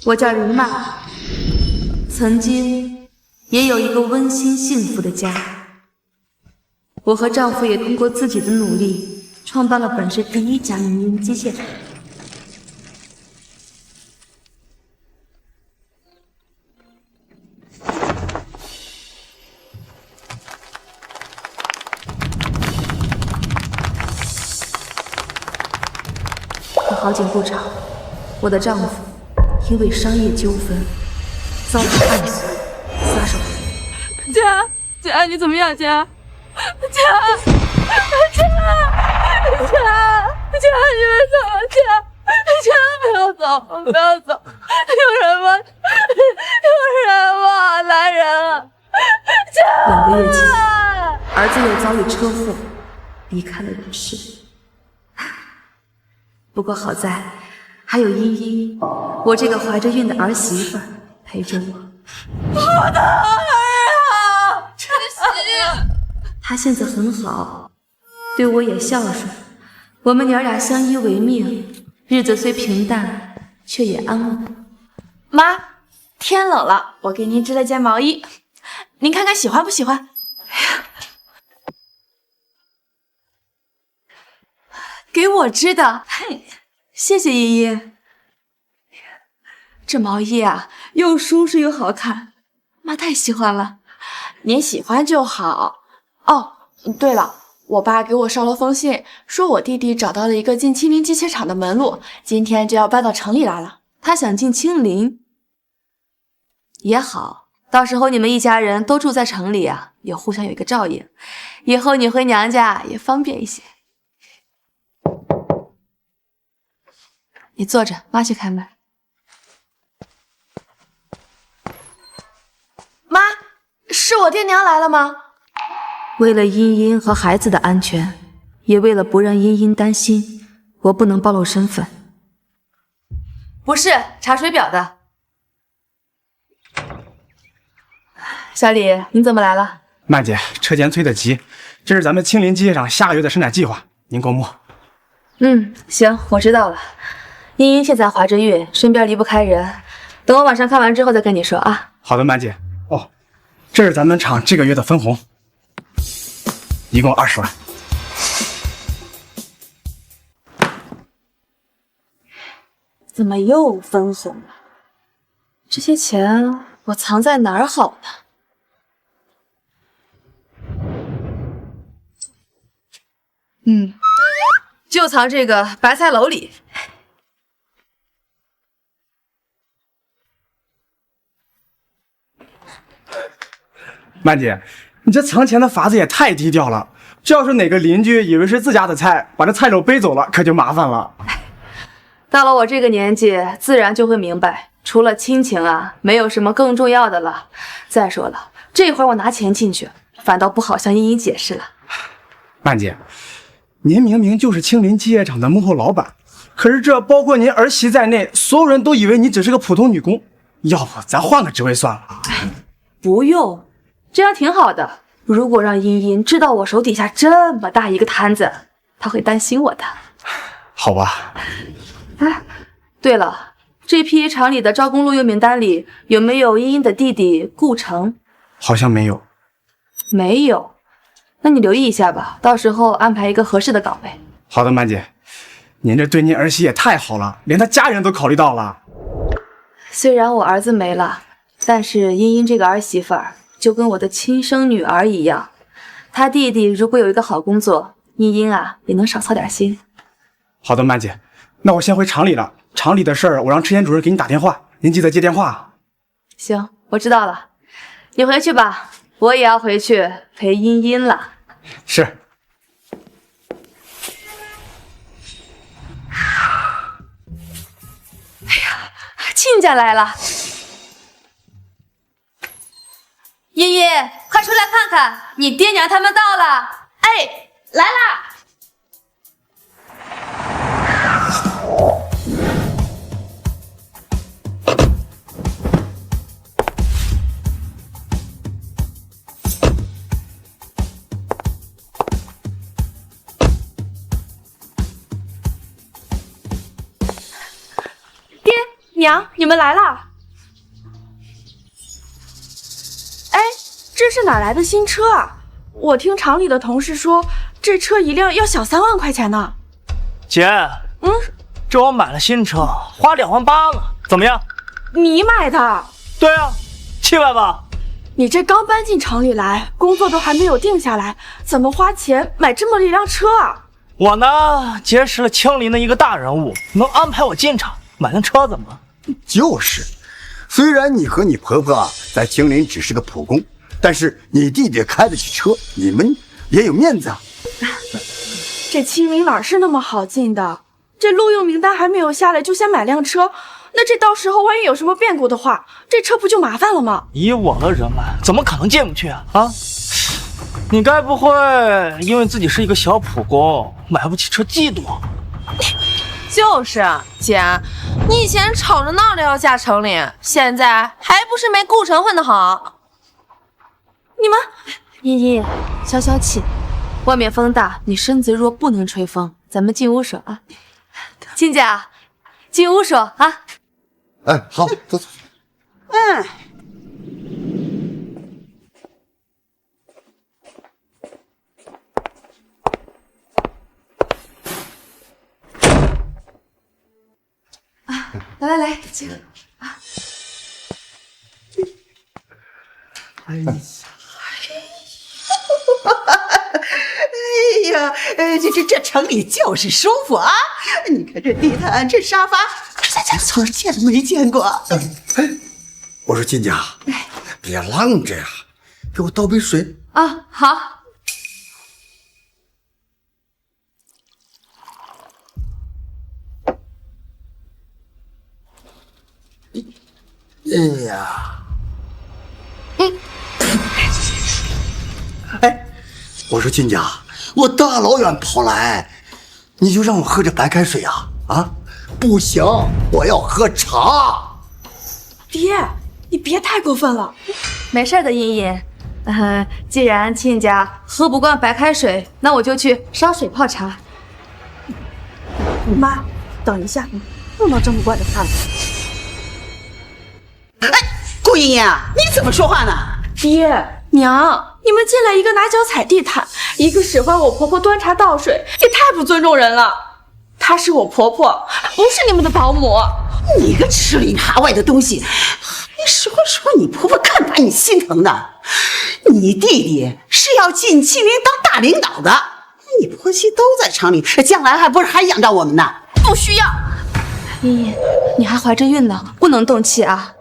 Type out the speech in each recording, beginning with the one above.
我叫林娜，曾经也有一个温馨幸福的家。我和丈夫也通过自己的努力，创办了本市第一家民营机械厂。可好景不长，我的丈夫因为商业纠纷遭到暗杀，撒手。家，你怎么样？家，你们怎么？家，不要走，不要走！有人吗？来人啊！2个月前，儿子又遭遇车祸，离开了人世。不过好在还有茵茵，我这个怀着孕的儿媳妇陪着我。我的儿啊，晨曦！她现在很好，对我也孝顺，我们娘俩相依为命，日子虽平淡，却也安稳。妈，天冷了，我给您织了件毛衣，您看看喜欢不喜欢？给我织的，谢谢茵茵。这毛衣啊，又舒适又好看，妈太喜欢了。您喜欢就好。哦，对了，我爸给我捎了封信，说我弟弟找到了一个进青林机械厂的门路，今天就要搬到城里来了。他想进青林，也好，到时候你们一家人都住在城里啊，也互相有一个照应，以后你回娘家也方便一些。你坐着，妈去开门。妈，是我爹娘来了吗？为了茵茵和孩子的安全，也为了不让茵茵担心，我不能暴露身份。不是查水表的。小李，你怎么来了？曼姐，车间催得急，这是咱们青林机械厂下个月的生产计划，您过目。行，我知道了。茵茵现在怀着孕，身边离不开人，等我晚上看完之后再跟你说啊。好的，曼姐。哦，这是咱们厂这个月的分红，一共20万。怎么又分红了？这些钱我藏在哪儿好呢？就藏这个白菜篓里。曼姐，你这藏钱的法子也太低调了，这要是哪个邻居以为是自家的菜，把这菜篓背走了，可就麻烦了。到了我这个年纪，自然就会明白，除了亲情啊，没有什么更重要的了。再说了，这会儿我拿钱进去，反倒不好向茵茵解释了。曼姐，您明明就是青林机械厂的幕后老板，可是这包括您儿媳在内，所有人都以为你只是个普通女工。要不咱换个职位算了？不用，这样挺好的。如果让茵茵知道我手底下这么大一个摊子，她会担心我的。好吧。对了，这批厂里的招工录用名单里有没有茵茵的弟弟顾城？好像没有。没有，那你留意一下吧，到时候安排一个合适的岗位。好的，曼姐，您这对您儿媳也太好了，连她家人都考虑到了。虽然我儿子没了，但是茵茵这个儿媳妇儿就跟我的亲生女儿一样。她弟弟如果有一个好工作，茵茵啊也能少操点心。好的，曼姐，那我先回厂里了。厂里的事儿，我让车间主任给你打电话，您记得接电话。行，我知道了，你回去吧，我也要回去陪茵茵了。是。哎呀，亲家来了！茵茵，快出来看看，你爹娘他们到了。哎，来啦！娘，你们来啦！哎，这是哪来的新车啊？我听厂里的同事说，这车一辆要小3万块钱呢。姐，这我买了新车，花2万8了，怎么样？你买的？对啊，7万吧。你这刚搬进厂里来，工作都还没有定下来，怎么花钱买这么一辆车啊？我呢，结识了青林的一个大人物，能安排我进厂，买辆车怎么了？就是，虽然你和你婆婆在青林只是个普工，但是你弟弟开得起车，你们也有面子啊。这青林哪是那么好进的？这录用名单还没有下来，就先买辆车，那这到时候万一有什么变故的话，这车不就麻烦了吗？以我的人脉，怎么可能进不去啊？你该不会因为自己是一个小普工，买不起车嫉妒我？就是啊，姐，你以前吵着闹着要嫁城里，现在还不是没顾城混得好？你们，茵茵，消消气，外面风大，你身子弱不能吹风，咱们进屋说啊。亲家，进屋说啊。哎，好，走走。来，请。哎呀，这城里就是舒服啊！你看这地毯，这沙发，这在咱村见都没见过。我说亲家，别浪着呀，给我倒杯水。啊，好。哎呀，我说亲家，我大老远跑来，你就让我喝这白开水啊？啊，不行，我要喝茶。爹，你别太过分了。没事的，茵茵。既然亲家喝不惯白开水，那我就去烧水泡茶。妈，等一下，不能这么惯着他了。顾茵茵，你怎么说话呢？爹娘，你们进来一个拿脚踩地毯，一个使唤我婆婆端茶倒水，也太不尊重人了。她是我婆婆，不是你们的保姆。你个吃里扒外的东西，你说你婆婆看把你心疼的。你弟弟是要进青林当大领导的，你婆媳都在厂里，将来还不是还养着我们呢？不需要。茵茵，你还怀着孕呢，不能动气啊。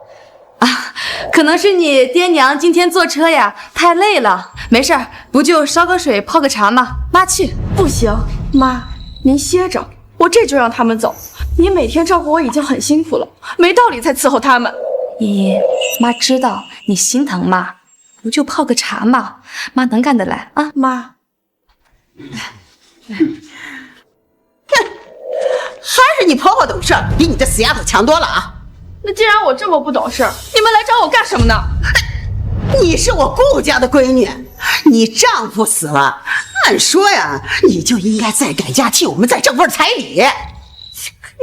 可能是你爹娘今天坐车呀太累了，没事儿，不就烧个水泡个茶吗？妈去。不行，妈，您歇着，我这就让他们走。你每天照顾我已经很辛苦了，没道理再伺候他们。茵茵，妈知道你心疼妈，不就泡个茶吗？妈能干得来啊。妈，还是你婆婆懂事，比你这死丫头强多了啊！那既然我这么不懂事，你们来找我干什么呢？你是我顾家的闺女，你丈夫死了，按说呀，你就应该再改嫁，替我们再挣份彩礼。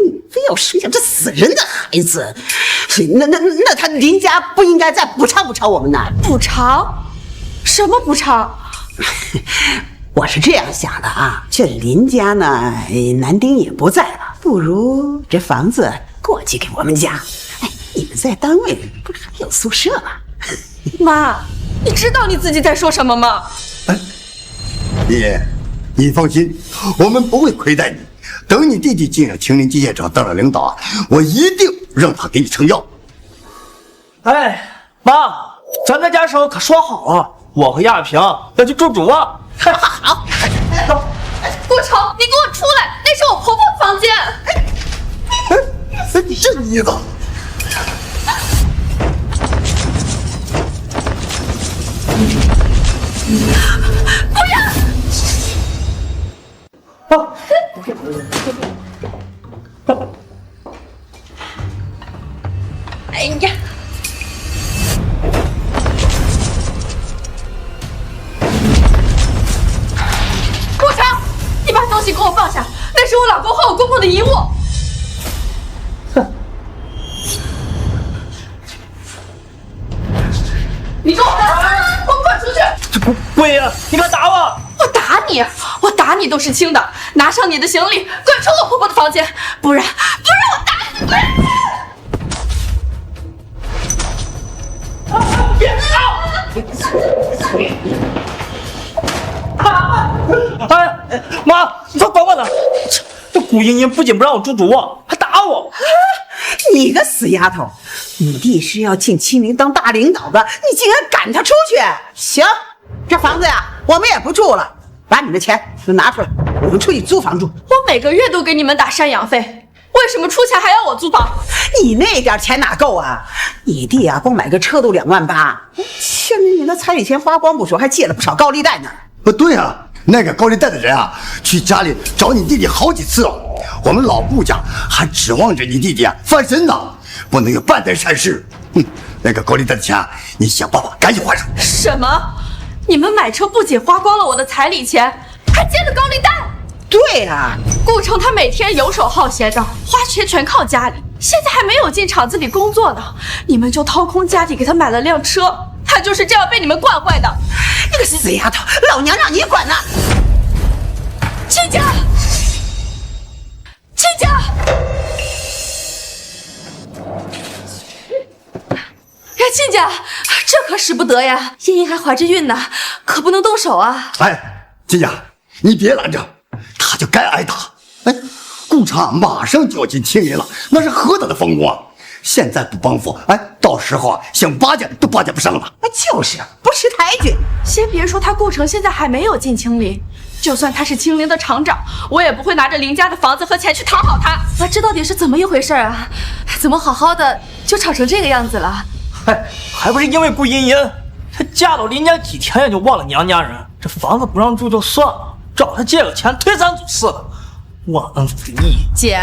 你非要生下这死人的孩子，那他林家不应该再补偿我们呢？补偿？什么补偿？我是这样想的啊，这林家呢，男丁也不在了，不如这房子过继给我们家。哎，你们在单位不是还有宿舍吗？妈，你知道你自己在说什么吗？爹，你放心，我们不会亏待你。等你弟弟进了青林机械厂当了领导，我一定让他给你撑腰。哎，妈，咱在家时候可说好了，我和亚萍要去住主卧。好，走。顾城，你给我出来，那是我婆婆的房间。你这妮子！不要！哎呀！顾城，你把东西给我放下，那是我老公和我公公的遗物。你敢打我？我打你都是轻的，拿上你的行李，滚出我婆婆的房间，不然我打死你！哎，妈，你快管管他！这顾莹莹不仅不让我住主卧，还打我。你个死丫头，你弟是要进清明当大领导的，你竟然赶他出去！行，这房子呀，我们也不住了，把你的钱都拿出来，我们出去租房住。我每个月都给你们打赡养费，为什么出钱还要我租房？你那点钱哪够啊？你弟啊，光买个车都2万8，现在你那彩礼钱花光不说，还借了不少高利贷呢。对啊，那个高利贷的人啊，去家里找你弟弟好几次了。我们老顾家还指望着你弟弟啊翻身呢，不能有半点闪失。那个高利贷的钱啊，你想办法赶紧还上。什么？你们买车不仅花光了我的彩礼钱，还借了高利贷？对啊，顾城他每天游手好闲的，花钱全靠家里，现在还没有进厂子里工作呢，你们就掏空家底给他买了辆车，他就是这样被你们惯坏的。那个死丫头，老娘让你管呢！亲家，亲家，亲家，这可使不得呀！茵茵还怀着孕呢，可不能动手啊！哎，金家，你别拦着，他就该挨打。哎，顾厂马上就要进清林了，那是何等的风光啊！现在不帮扶，哎，到时候啊，想巴结都巴结不上了。就是不识抬举。先别说他顾城现在还没有进清林，就算他是清林的厂长，我也不会拿着林家的房子和钱去讨好他。这到底是怎么一回事啊？怎么好好的就吵成这个样子了？哎，还不是因为顾茵茵，她嫁到林家几天也就忘了娘家人，这房子不让住就算了，找她借个钱推三阻四的，忘恩负义。姐，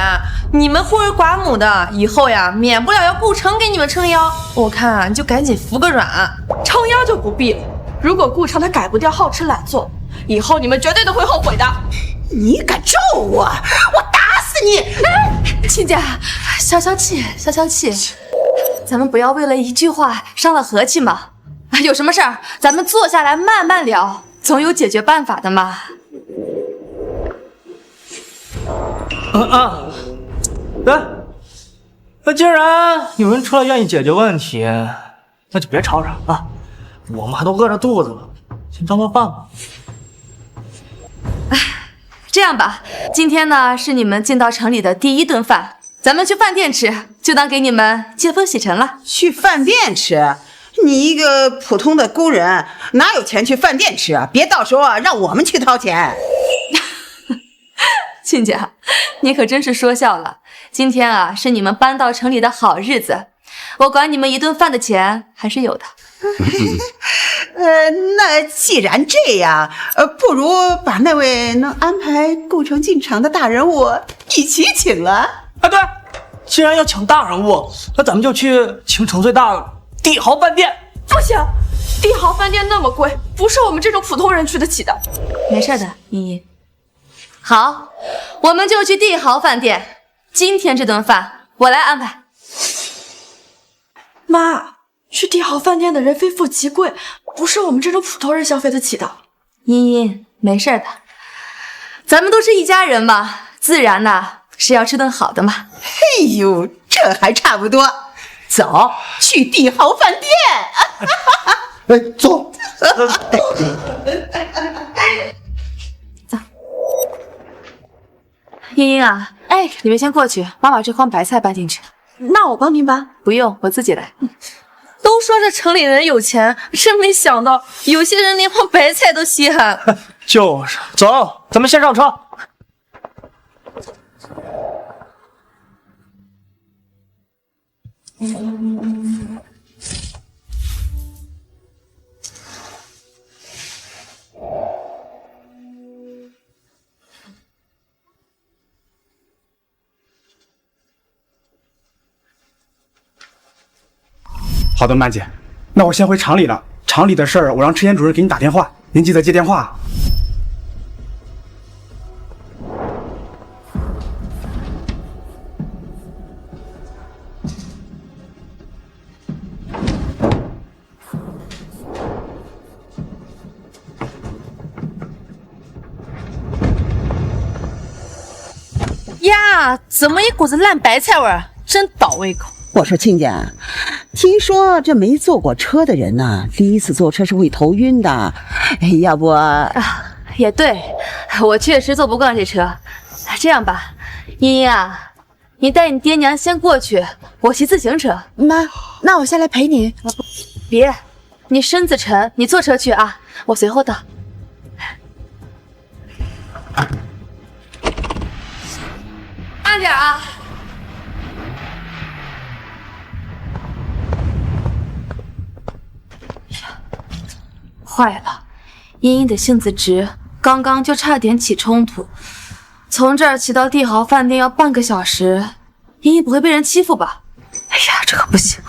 你们孤儿寡母的，以后呀，免不了要顾城给你们撑腰。我看啊，你就赶紧服个软。撑腰就不必了，如果顾城他改不掉好吃懒做，以后你们绝对都会后悔的。你敢咒我，我打死你！亲家，消消气，消消气，咱们不要为了一句话伤了和气嘛。有什么事儿，咱们坐下来慢慢聊，总有解决办法的嘛。对，那既然有人出来愿意解决问题，那就别吵吵啊！我们还都饿着肚子了，先装顿饭吧。这样吧，今天呢是你们进到城里的第1顿饭，咱们去饭店吃，就当给你们接风洗尘了。去饭店吃？你一个普通的工人，哪有钱去饭店吃啊？别到时候啊，让我们去掏钱。亲家，你可真是说笑了。今天啊，是你们搬到城里的好日子，我管你们1顿饭的钱还是有的。那既然这样，不如把那位能安排顾城进场的大人物一起请了。啊，对，既然要请大人物，那咱们就去青城最大的帝豪饭店。不行，帝豪饭店那么贵，不是我们这种普通人去得起的。没事的，茵茵。好，我们就去帝豪饭店。今天这顿饭我来安排。妈，去帝豪饭店的人非富即贵，不是我们这种普通人消费得起的。茵茵，没事的，咱们都是一家人嘛，自然呢是要吃顿好的嘛。哎呦，这还差不多。走，去帝豪饭店。哎，走。茵茵啊，哎，你们先过去，妈把这筐白菜搬进去。那我帮您搬？不用，我自己来。都说这城里人有钱，真没想到有些人连筐白菜都稀罕。就是，走，咱们先上车。好的，曼姐，那我先回厂里了。厂里的事儿，我让车间主任给你打电话，您记得接电话。呀，怎么一股子烂白菜味儿，真倒胃口。我说亲家，听说这没坐过车的人呢，第一次坐车是会头晕的，要不也对，我确实坐不惯这车。这样吧，茵茵啊，你带你爹娘先过去，我骑自行车。妈，那我下来陪你。别，你身子沉，你坐车去啊，我随后到。慢点啊！坏了，茵茵的性子直，刚刚就差点起冲突。从这儿骑到帝豪饭店要半个小时，茵茵不会被人欺负吧？哎呀，这可不行！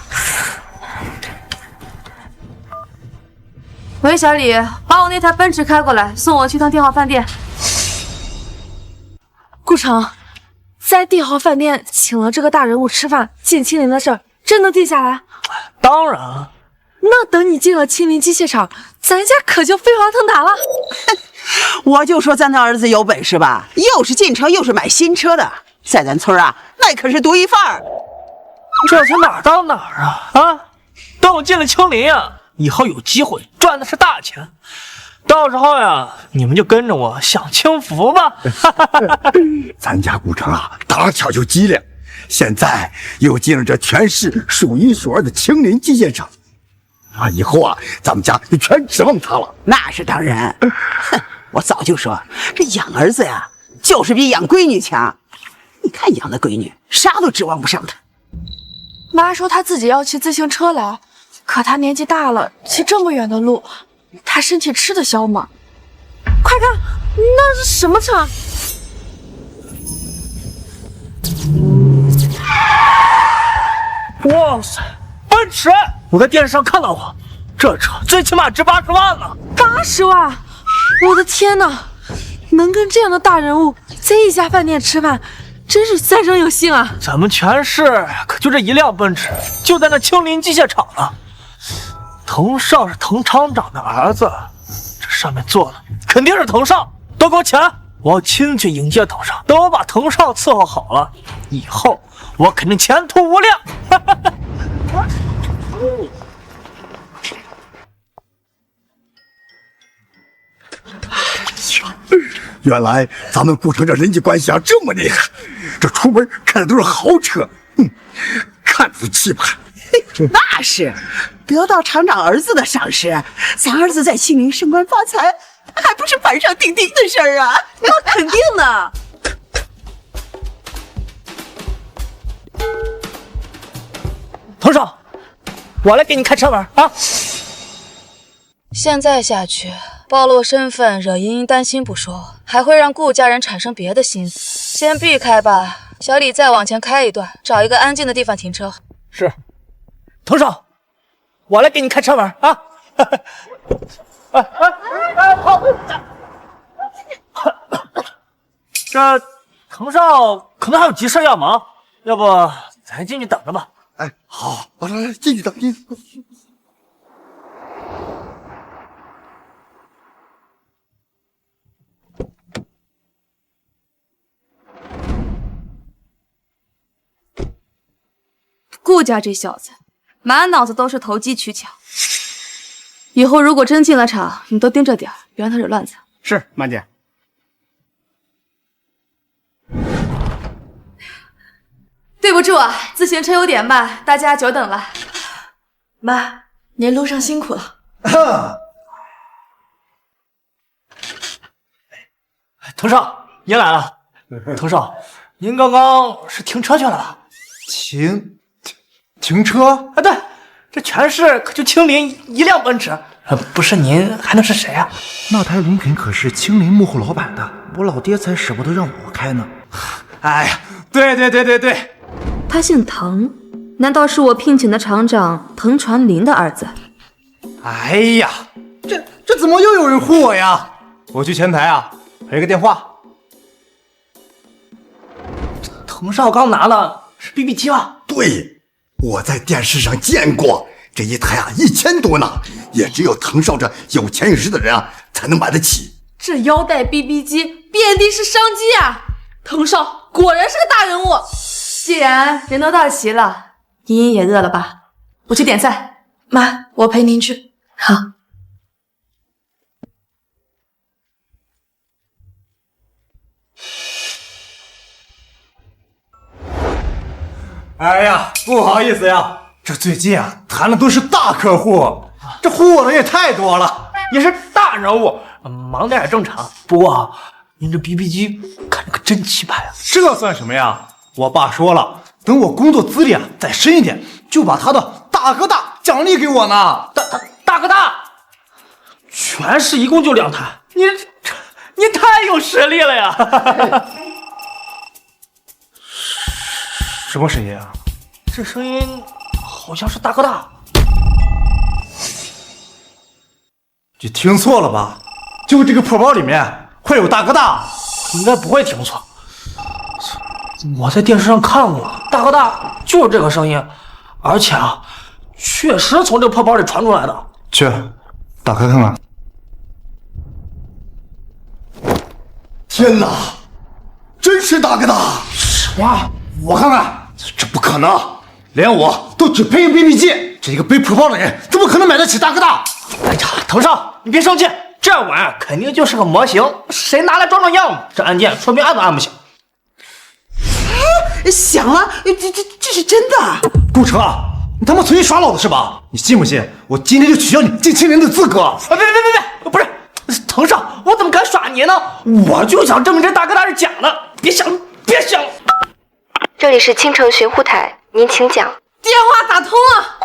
喂，小李，把我那台奔驰开过来，送我去趟帝豪饭店。顾城，在帝豪饭店请了这个大人物吃饭，进青林的事儿真能定下来？当然。那等你进了青林机械厂，咱家可就飞黄腾达了。我就说咱的儿子有本事吧，又是进城又是买新车的，在咱村啊，那可是独一份儿。这才哪儿到哪儿啊！啊，等我进了青林啊，以后有机会赚的是大钱，到时候呀，你们就跟着我享清福吧。咱家顾城啊，打巧就机灵，现在又进了这全市数一数二的青林机械厂。以后啊，咱们家就全指望他了。那是当然，哼，我早就说这养儿子呀，就是比养闺女强。你看养的闺女，啥都指望不上他。妈说她自己要骑自行车来，可她年纪大了，骑这么远的路，她身体吃得消吗？快看，那是什么车？哇塞，奔驰！我在电视上看到过，这车最起码值80万呢。80万！我的天哪，能跟这样的大人物在一家饭店吃饭，真是三生有幸啊！咱们全市可就这一辆奔驰，就在那青林机械厂呢。滕少是滕厂长的儿子，这上面坐的肯定是滕少。都给我起来！我要亲去迎接滕少。等我把滕少伺候好了，以后我肯定前途无量。原来咱们顾城这人际关系啊这么厉害，这出门开的都是豪车，看着都气派。那是，得到厂长儿子的赏识，咱儿子在青林升官发财，还不是板上钉钉的事儿啊！那肯定的。滕少，我来给你开车门啊！现在下去，暴露身份，惹茵茵担心不说，还会让顾家人产生别的心思。先避开吧，小李再往前开一段，找一个安静的地方停车。是，滕少，我来给你开车门啊！好，这滕少可能还有急事要忙，要不咱进去等着吧。哎，好，来进去等，进去。顾家这小子，满脑子都是投机取巧。以后如果真进了厂，你都盯着点，别让他惹乱子。是，妈姐。对不住啊，自行车有点慢，大家久等了。妈，您路上辛苦了。滕少，您来了。滕少，您刚刚是停车去了吧？停车？啊，对，这全市可就青林一辆奔驰，不是您还能是谁啊？那台龙品可是青林幕后老板的，我老爹才舍不得让我开呢。哎呀，对，他姓滕，难道是我聘请的厂长滕传林的儿子？哎呀，这怎么又有人呼我呀？我去前台啊，赔个电话。滕少刚拿了是 BB 机吧？对，我在电视上见过，这一台啊1000多呢，也只有滕少这有钱有势的人啊才能买得起。这腰带 BB 机遍地是商机啊！滕少，果然是个大人物。既然人都到齐了，茵茵也饿了吧？我去点菜。妈，我陪您去。好。哎呀，不好意思呀，这最近啊谈的都是大客户，这唬我的也太多了。也是大人物，忙点也正常。不过您这 BB 机看着可真气派啊！这算什么呀？我爸说了，等我工作资历啊再深一点，就把他的大哥大奖励给我呢。大哥大，全市一共就2台，你太有实力了呀！什么声音啊？这声音好像是大哥大。你听错了吧？就这个破包里面会有大哥大？应该不会听错。我在电视上看过，大哥大就是这个声音，而且啊，确实从这个破包里传出来的。去，打开看看。天哪，真是大哥大！什么？我看看，这不可能，连我都只配用 BB 机，这一个背破包的人怎么可能买得起大哥大？哎呀，藤上，你别生气，这玩意儿肯定就是个模型，谁拿来装装样子？这按键说明按都按不响。响了，这是真的。顾城啊，你他妈存心耍老子是吧？你信不信我今天就取消你进青年的资格？别，不是藤上，我怎么敢耍你呢？我就想证明这大哥大是假的，别想。这里是青城寻呼台，您请讲。电话打通了，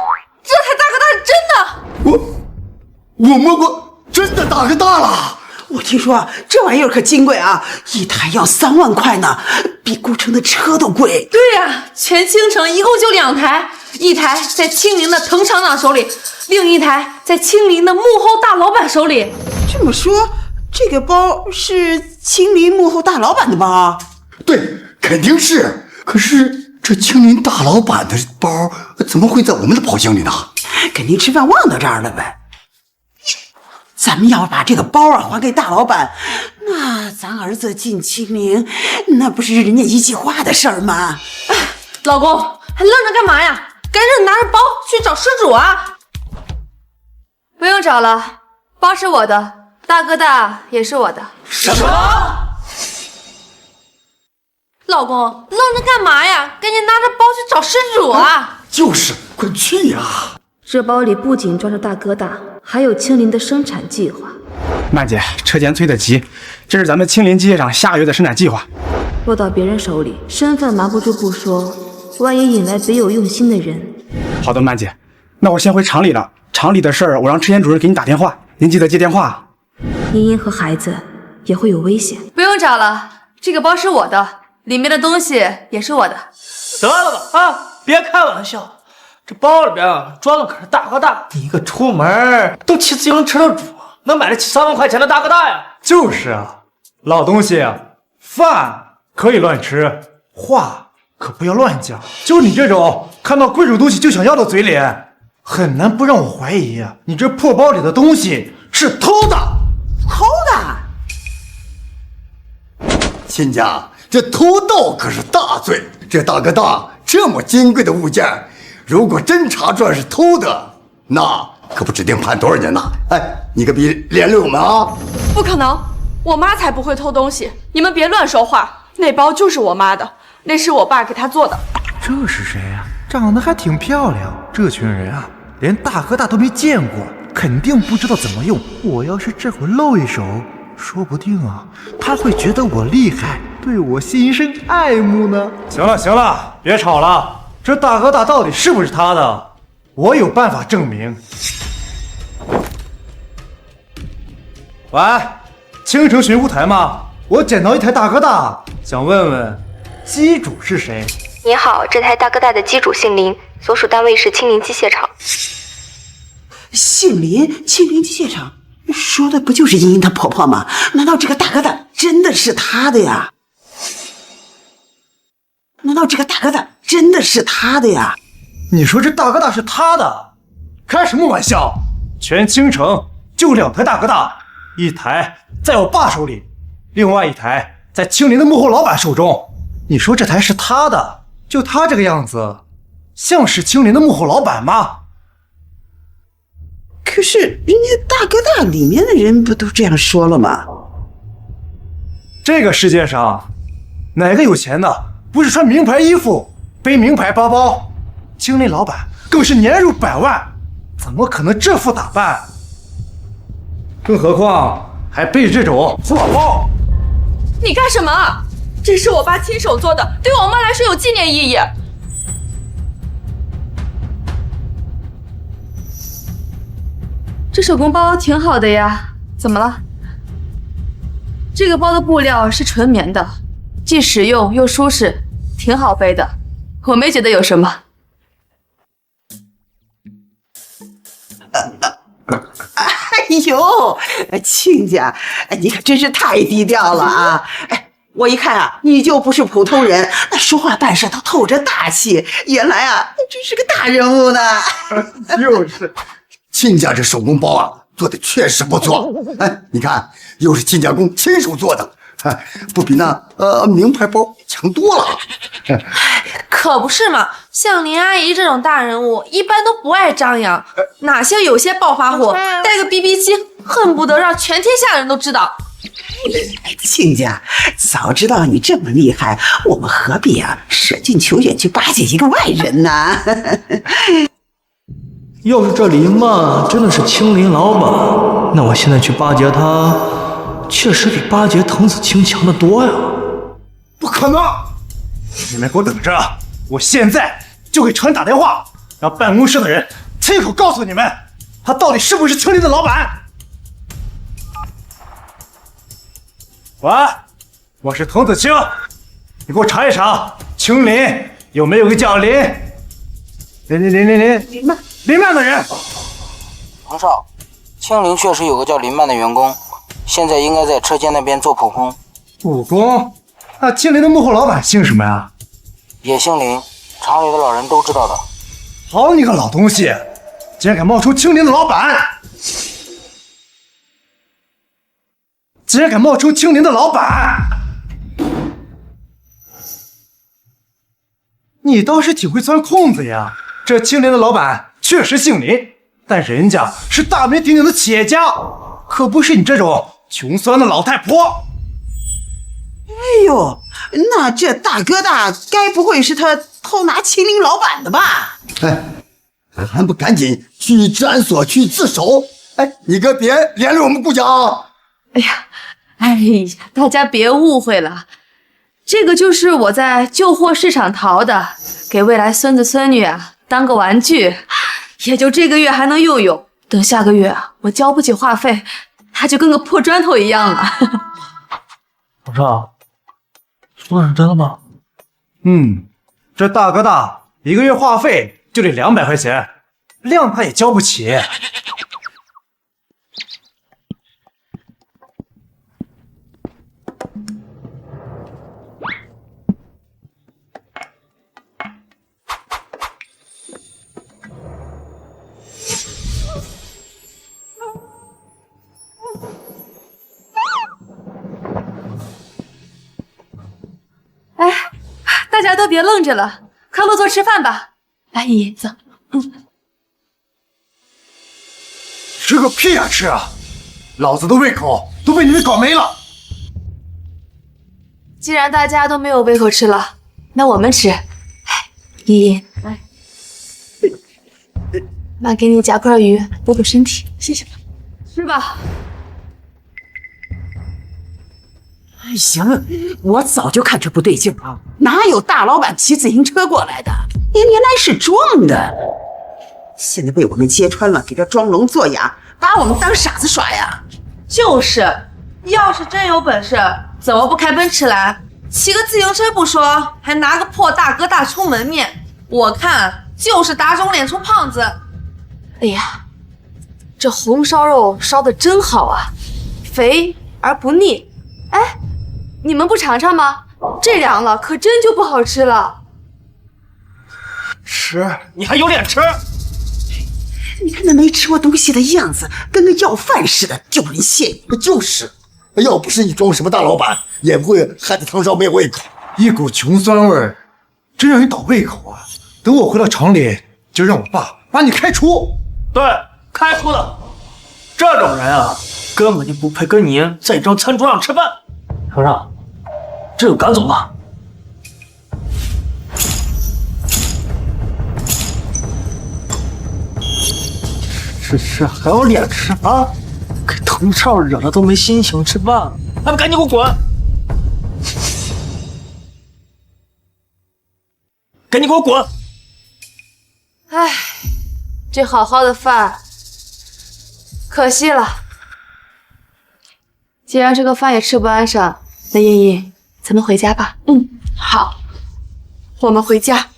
这台大哥大是真的。我摸过真的大哥大了。我听说这玩意儿可金贵啊，一台要3万块呢，比顾城的车都贵。对呀，全青城一共就2台，一台在青林的滕厂长手里，另一台在青林的幕后大老板手里。这么说，这个包是青林幕后大老板的包？对，肯定是。可是这青林大老板的包怎么会在我们的包厢里呢？肯定吃饭忘到这儿了呗。咱们要把这个包啊还给大老板，那咱儿子进青林，那不是人家一句话的事儿吗？老公，还愣着干嘛呀？赶紧拿着包去找失主啊！不用找了，包是我的，大哥大也是我的。什么？老公，愣着干嘛呀？赶紧拿着包去找失主啊！就是，快去呀！这包里不仅装着大哥大，还有青林的生产计划。曼姐，车间催得急，这是咱们青林机械厂下个月的生产计划。落到别人手里，身份瞒不住不说，万一引来别有用心的人。好的，曼姐，那我先回厂里了。厂里的事儿，我让车间主任给你打电话，您记得接电话。茵茵和孩子也会有危险。不用找了，这个包是我的，里面的东西也是我的。得了吧啊，别开玩笑，这包里边装的可是大哥大，你一个出门都骑自行车的主，能买得起3万块钱的大哥大呀？就是啊，老东西，饭可以乱吃，话可不要乱讲。就你这种看到贵重东西就想要的嘴脸，很难不让我怀疑啊，你这破包里的东西是偷的。偷的？亲家，这偷盗可是大罪。这大哥大这么金贵的物件，如果真查出来是偷的，那可不指定判多少年呢？哎，你可别连累我们啊！不可能，我妈才不会偷东西，你们别乱说话。那包就是我妈的，那是我爸给她做的。这是谁呀？长得还挺漂亮。这群人啊，连大哥大都没见过，肯定不知道怎么用。我要是这会儿露一手，说不定啊，他会觉得我厉害，对我心生爱慕呢。行了，别吵了。这大哥大到底是不是他的？我有办法证明。喂，青城寻呼台吗？我捡到一台大哥大，想问问机主是谁？你好，这台大哥大的机主姓林，所属单位是青林机械厂。姓林，青林机械厂，说的不就是茵茵她婆婆吗？难道这个大哥大真的是她的呀？你说这大哥大是他的？开什么玩笑！全青城就2台大哥大，一台在我爸手里，另外一台在青林的幕后老板手中。你说这台是他的，就他这个样子，像是青林的幕后老板吗？可是人家大哥大里面的人不都这样说了吗？这个世界上，哪个有钱的不是穿名牌衣服、背名牌包包？青林老板更是年入100万，怎么可能这副打扮？更何况还背着这种珠宝包。你干什么？这是我爸亲手做的，对我妈来说有纪念意义。这手工包挺好的呀，怎么了？这个包的布料是纯棉的，既实用又舒适，挺好背的，我没觉得有什么。哎呦，亲家，你可真是太低调了啊！哎，我一看啊，你就不是普通人，说话办事都透着大气。原来啊，你真是个大人物呢。就是，亲家这手工包啊，做的确实不错。哎，你看，又是亲家公亲手做的，哎，不比那名牌包强多了。可不是嘛，像林阿姨这种大人物，一般都不爱张扬，哪像有些暴发户，带个 BB 机，恨不得让全天下人都知道。亲家，早知道你这么厉害，我们何必啊舍近求远去巴结一个外人呢？要是这林曼真的是青林老板，那我现在去巴结他，确实比巴结藤子清强的多呀。不可能！你们给我等着，我现在就给城里打电话，让办公室的人亲口告诉你们，他到底是不是青林的老板。喂，我是藤子清，你给我查一查，青林有没有个叫林曼的人？彭少，青林确实有个叫林曼的员工，现在应该在车间那边做普工。普工？那青林的幕后老板姓什么呀？也姓林，厂里的老人都知道的。好你个老东西，竟然敢冒充青林的老板！竟然敢冒充青林的老板！你倒是挺会钻空子呀！这青林的老板确实姓林，但人家是大名鼎鼎的企业家，可不是你这种穷酸的老太婆。哎呦，那这大哥大该不会是他偷拿青林老板的吧？哎，还不赶紧去治安所去自首！哎，你可别连累我们顾家啊！哎呀，大家别误会了，这个就是我在旧货市场淘的，给未来孙子孙女啊当个玩具，也就这个月还能用用，等下个月啊我交不起话费，它就跟个破砖头一样了。彭少，说的是真的吗？这大哥大一个月话费就得200块钱，谅他也交不起。哎，大家都别愣着了，快落座吃饭吧。来，姨走。吃个屁呀吃啊！老子的胃口都被你们搞没了。既然大家都没有胃口吃了，那我们吃。姨姨，来，妈给你夹块鱼补补身体，谢谢。吃吧。行，我早就看出不对劲啊！哪有大老板骑自行车过来的？原来是装的。现在被我们揭穿了，给这装聋作哑，把我们当傻子耍呀！就是，要是真有本事，怎么不开奔驰来？骑个自行车不说，还拿个破大哥大充门面，我看就是打肿脸充胖子。哎呀，这红烧肉烧的真好啊，肥而不腻。哎，你们不尝尝吗？这凉了可真就不好吃了。吃？你还有脸吃？你看那没吃过东西的样子，跟个要饭似的，丢人现眼。就是，要不是你装什么大老板，也不会害得唐少没胃口。一股穷酸味儿，真让人倒胃口啊！等我回到厂里，就让我爸把你开除。对，开除的。这种人啊，根本就不配跟你在一张餐桌上吃饭。程少，这就赶走吧。这还有脸吃啊？给滕少惹得都没心情吃饭了，还不赶紧给我滚！赶紧给我滚！唉，这好好的饭，可惜了。既然这个饭也吃不安生，那茵茵，咱们回家吧。好，我们回家。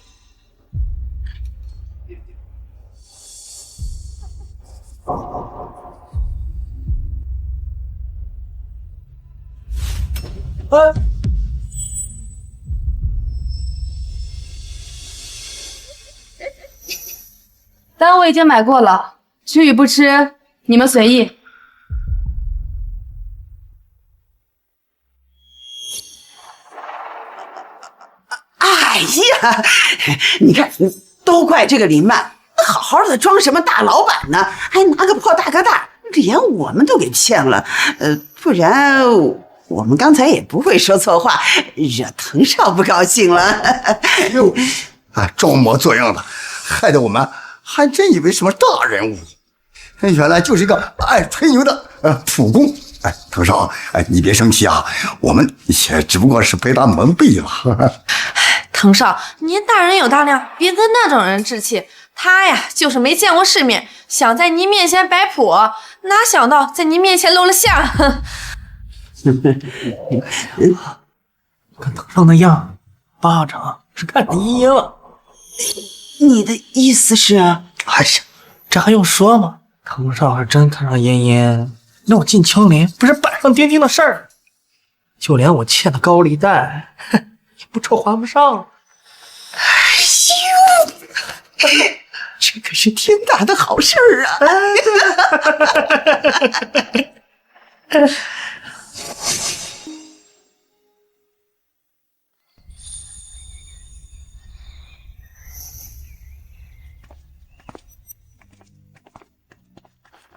单我已经买过了，吃与不吃你们随意。哎呀，你看，都怪这个林曼，好好的装什么大老板呢，还拿个破大哥大，连我们都给骗了。不然我们刚才也不会说错话，惹滕少不高兴了。啊，装模作样的，害得我们还真以为什么大人物，原来就是一个爱吹牛的普工。哎，滕少，哎，你别生气啊，我们也只不过是被他蒙蔽了。滕少，您大人有大量，别跟那种人置气。他呀，就是没见过世面，想在您面前摆谱，哪想到在您面前露了馅。跟滕少那样，巴掌是看着茵茵了。你的意思是？哎呀，这还用说吗？滕少是真看上茵茵，那我进青林不是板上钉钉的事儿。就连我欠的高利贷，也不愁还不上。哎呦，这可是天大的好事儿啊！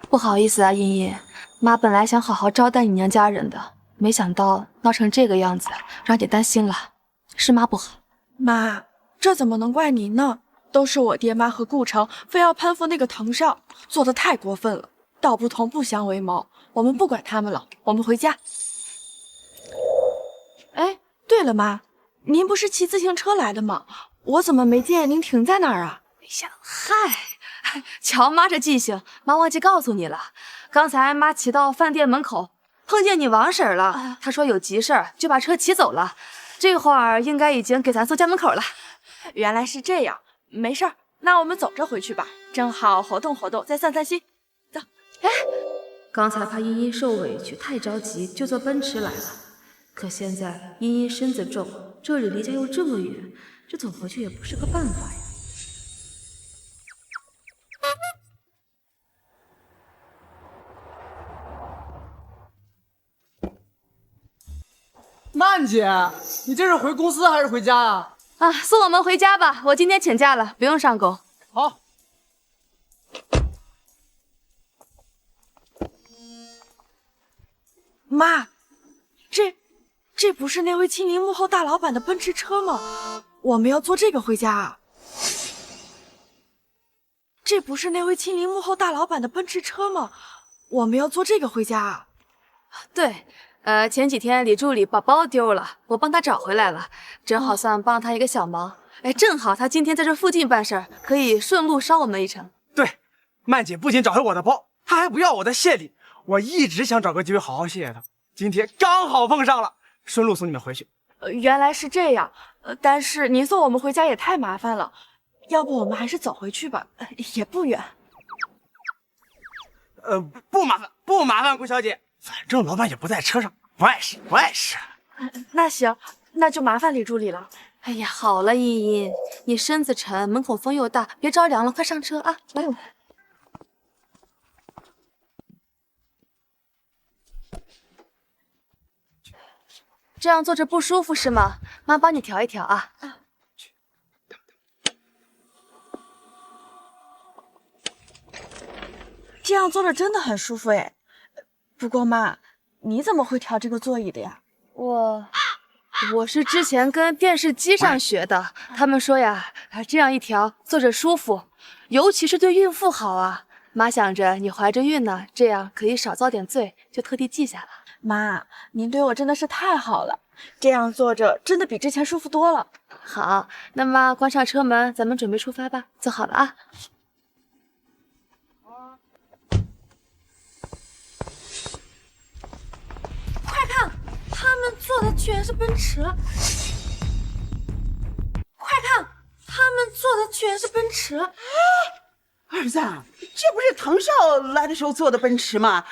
不好意思啊，茵茵，妈本来想好好招待你娘家人的，没想到闹成这个样子，让你担心了，是妈不好。妈，这怎么能怪您呢？都是我爹妈和顾城非要攀附那个滕少，做的太过分了。道不同不相为谋，我们不管他们了，我们回家。哎，对了，妈，您不是骑自行车来的吗？我怎么没见您停在那儿啊？哎呀，嗨，瞧妈这记性，妈忘记告诉你了。刚才妈骑到饭店门口，碰见你王婶了，她说有急事儿，就把车骑走了。这会儿应该已经给咱送家门口了。原来是这样，没事儿，那我们走着回去吧，正好活动活动，再散散心。走。哎，刚才怕茵茵受委屈，太着急，就坐奔驰来了。可现在茵茵身子重，这里离家又这么远，这走回去也不是个办法呀。曼姐，你这是回公司还是回家呀？啊，送我们回家吧，我今天请假了，不用上工。好。妈，这不是那位青林幕后大老板的奔驰车吗？我们要坐这个回家啊？这不是那位青林幕后大老板的奔驰车吗？我们要坐这个回家啊？对。前几天李助理把包丢了，我帮他找回来了，正好算帮他一个小忙。哎，正好他今天在这附近办事儿，可以顺路捎我们一程。对，曼姐不仅找回我的包，她还不要我的谢礼。我一直想找个机会好好谢谢她，今天刚好碰上了，顺路送你们回去。原来是这样，但是您送我们回家也太麻烦了，要不我们还是走回去吧，也不远。不麻烦，顾小姐。反正老板也不在车上，不碍事。那行，那就麻烦李助理了。哎呀，好了，茵茵，你身子沉，门口风又大，别着凉了，快上车啊！来。这样坐着不舒服是吗？妈帮你调一调啊。这样坐着真的很舒服哎。不过妈，你怎么会调这个座椅的呀？我是之前跟电视机上学的，他们说呀，这样一调坐着舒服，尤其是对孕妇好啊。妈想着你怀着孕呢，这样可以少遭点罪，就特地记下了。妈，您对我真的是太好了，这样坐着真的比之前舒服多了。好，那么关上车门，咱们准备出发吧。坐好了啊。快看，他们坐的居然是奔驰！快看，他们坐的居然是奔驰！儿子，这不是滕少来的时候坐的奔驰吗？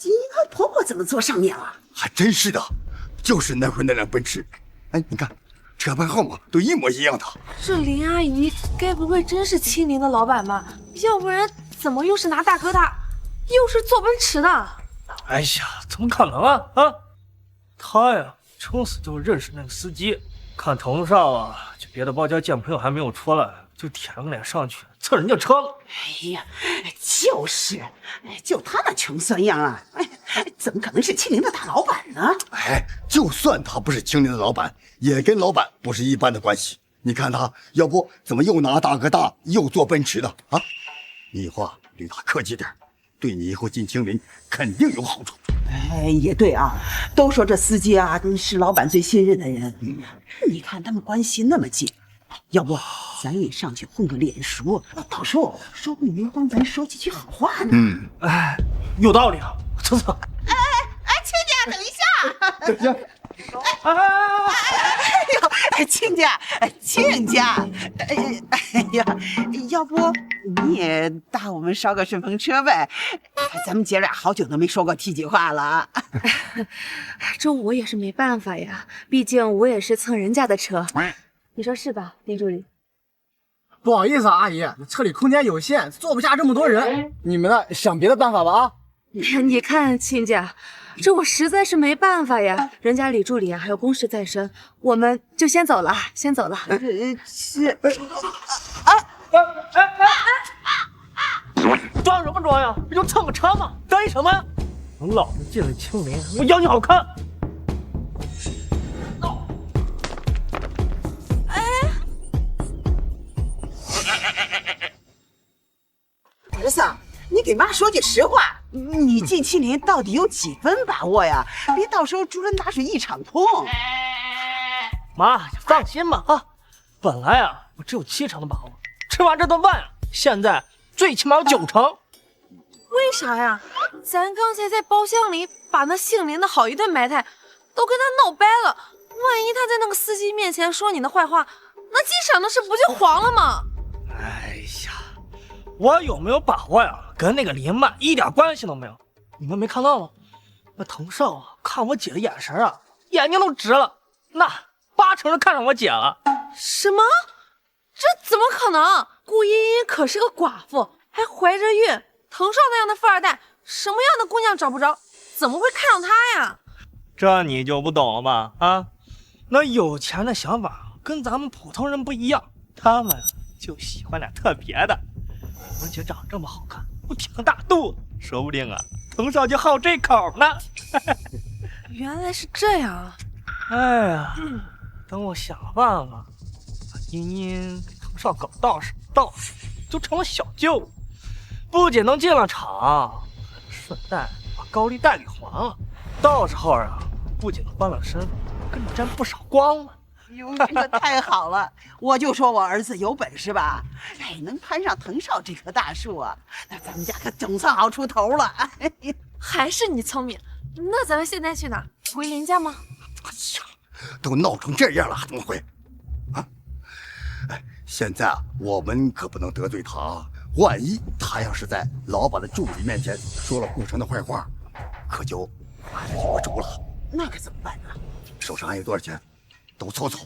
你和婆婆怎么坐上面了？还真是的，就是那会儿那辆奔驰。哎，你看，车牌号码都一模一样的。这林阿姨该不会真是青林的老板吧？要不然怎么又是拿大哥大，又是坐奔驰的？哎呀，怎么可能啊！他呀，撑死就认识那个司机。看滕少啊，就别的包间见朋友还没有出来，就舔个脸上去蹭人家车了。哎呀，就是，就他那穷酸样啊，怎么可能是青林的大老板呢？哎，就算他不是青林的老板，也跟老板不是一般的关系。你看他，要不怎么又拿大哥大，又坐奔驰的啊？你以后啊，对他客气点，对你以后进青林肯定有好处。哎，也对啊，都说这司机啊是老板最信任的人。你看他们关系那么近，要不咱也上去混个脸熟，到时候说不定能帮咱说几句好话呢。哎，有道理啊，蹭蹭。亲家，等一下。等一下。亲家，亲家，哎呀，要不你也搭我们捎个顺风车呗？咱们姐俩好久都没说过体己话了。这我也是没办法呀，毕竟我也是蹭人家的车，你说是吧，林助理？不好意思啊，阿姨，车里空间有限，坐不下这么多人，你们呢想别的办法吧啊！你看亲家，这我实在是没办法呀，人家李助理啊还有公事在身，我们就先走了，先走了。装什么装呀？不就蹭个车吗？干什么呀？等老子进了青林，我养你好看！儿子，你给妈说句实话，你进青林到底有几分把握呀？别到时候竹篮打水一场空。妈，你放心吧啊！本来啊，我只有7成的把握，吃完这顿饭呀，现在最起码有9成。为啥呀？咱刚才在包厢里把那姓林的好一顿埋汰，都跟他闹掰了。万一他在那个司机面前说你的坏话，那机场的事不就黄了吗？哎呀，我有没有把握呀？跟那个林曼一点关系都没有。你们没看到吗？那滕少啊，看我姐的眼神啊，眼睛都直了，那8成是看上我姐了。什么？这怎么可能？顾茵茵可是个寡妇，还怀着孕。滕少那样的富二代，什么样的姑娘找不着？怎么会看上他呀？这你就不懂了吧？啊，那有钱的想法跟咱们普通人不一样，他们就喜欢点特别的。而且长这么好看，不挺个大肚子，说不定啊，滕少就好这口呢。原来是这样啊！哎呀，等我想个办法，把茵茵给滕少搞到手，就成了小舅。不仅能进了场，顺带把高利贷给还了。到时候啊，不仅能翻了身，跟你沾不少光呢。哟，这太好了！我就说我儿子有本事吧，能攀上滕少这棵大树啊，那咱们家可总算好出头了。还是你聪明。那咱们现在去哪？回林家吗？哎呀，都闹成这样了，还怎么回？啊！哎，现在啊，我们可不能得罪他。万一他要是在老板的助理面前说了顾城的坏话，可就有主了。那可怎么办呢？手上还有多少钱？都凑凑，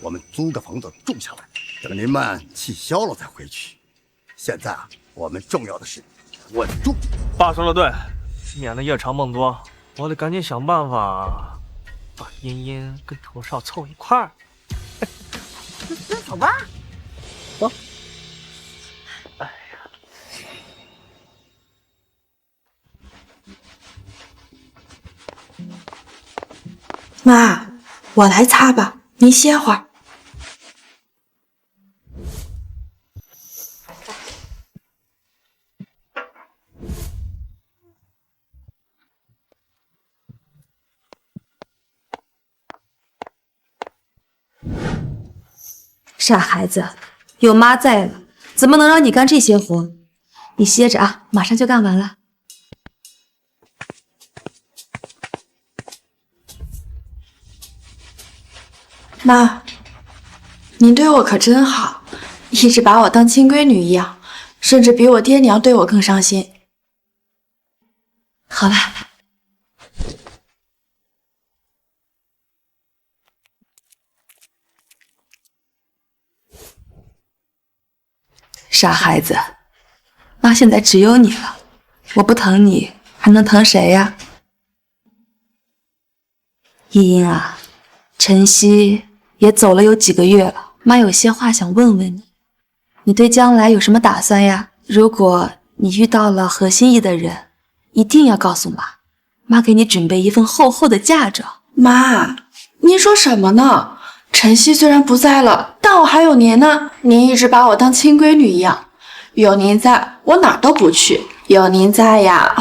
我们租个房子住下来，等林曼气消了再回去。现在啊，我们重要的是稳住。爸说的对，免得夜长梦多，我得赶紧想办法把茵茵跟头少凑一块儿。走吧。走。妈，我来擦吧，您歇会儿。傻孩子，有妈在了，怎么能让你干这些活？你歇着啊，马上就干完了。妈，您对我可真好，一直把我当亲闺女一样，甚至比我爹娘对我更上心。好了。傻孩子，妈现在只有你了，我不疼你，还能疼谁呀？依依啊，晨曦也走了有几个月了，妈有些话想问问你，你对将来有什么打算呀？如果你遇到了合心意的人，一定要告诉妈，妈给你准备一份厚厚的嫁妆。妈，您说什么呢？晨曦虽然不在了，但我还有您呢。您一直把我当亲闺女一样，有您在，我哪儿都不去。有您在呀，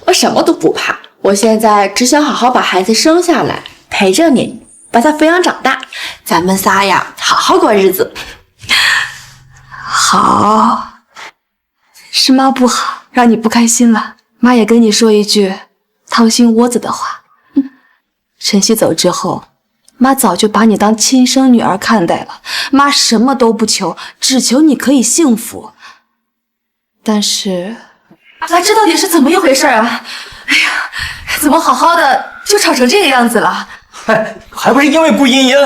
我什么都不怕。我现在只想好好把孩子生下来，陪着您，把他抚养长大。咱们仨呀，好好过日子。好，是妈不好，让你不开心了。妈也跟你说一句掏心窝子的话。晨曦走之后，妈早就把你当亲生女儿看待了，妈什么都不求，只求你可以幸福。但是，这到底是怎么一回事啊？哎呀，怎么好好的就吵成这个样子了？还不是因为顾茵茵，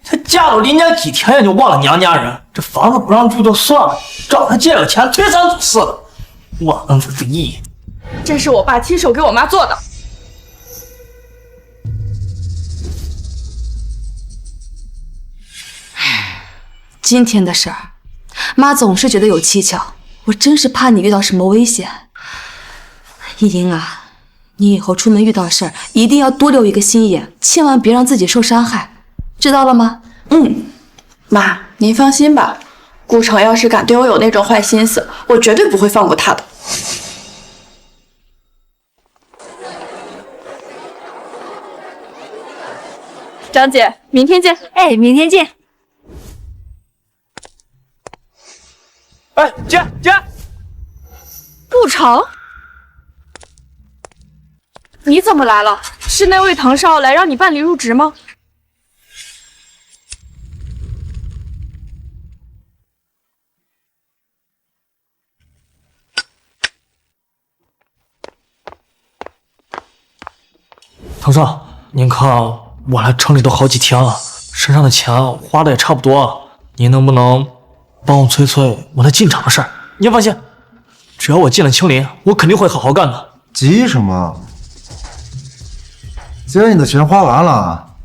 她嫁到林家几天也就忘了娘家人，这房子不让住就算了，找她借了钱推三阻四的，忘恩负义。这是我爸亲手给我妈做的。今天的事儿，妈总是觉得有蹊跷，我真是怕你遇到什么危险。依莹啊，你以后出门遇到事儿，一定要多留一个心眼，千万别让自己受伤害，知道了吗？妈，您放心吧，顾城要是敢对我有那种坏心思，我绝对不会放过他的。张姐，明天见。哎，明天见。哎，姐，顾城，你怎么来了？是那位唐少来让你办理入职吗？唐少，您看我来城里都好几天了，身上的钱花的也差不多，您能不能帮我催催我那进厂的事儿？您放心，只要我进了青林，我肯定会好好干的。急什么？既然你的钱花完了，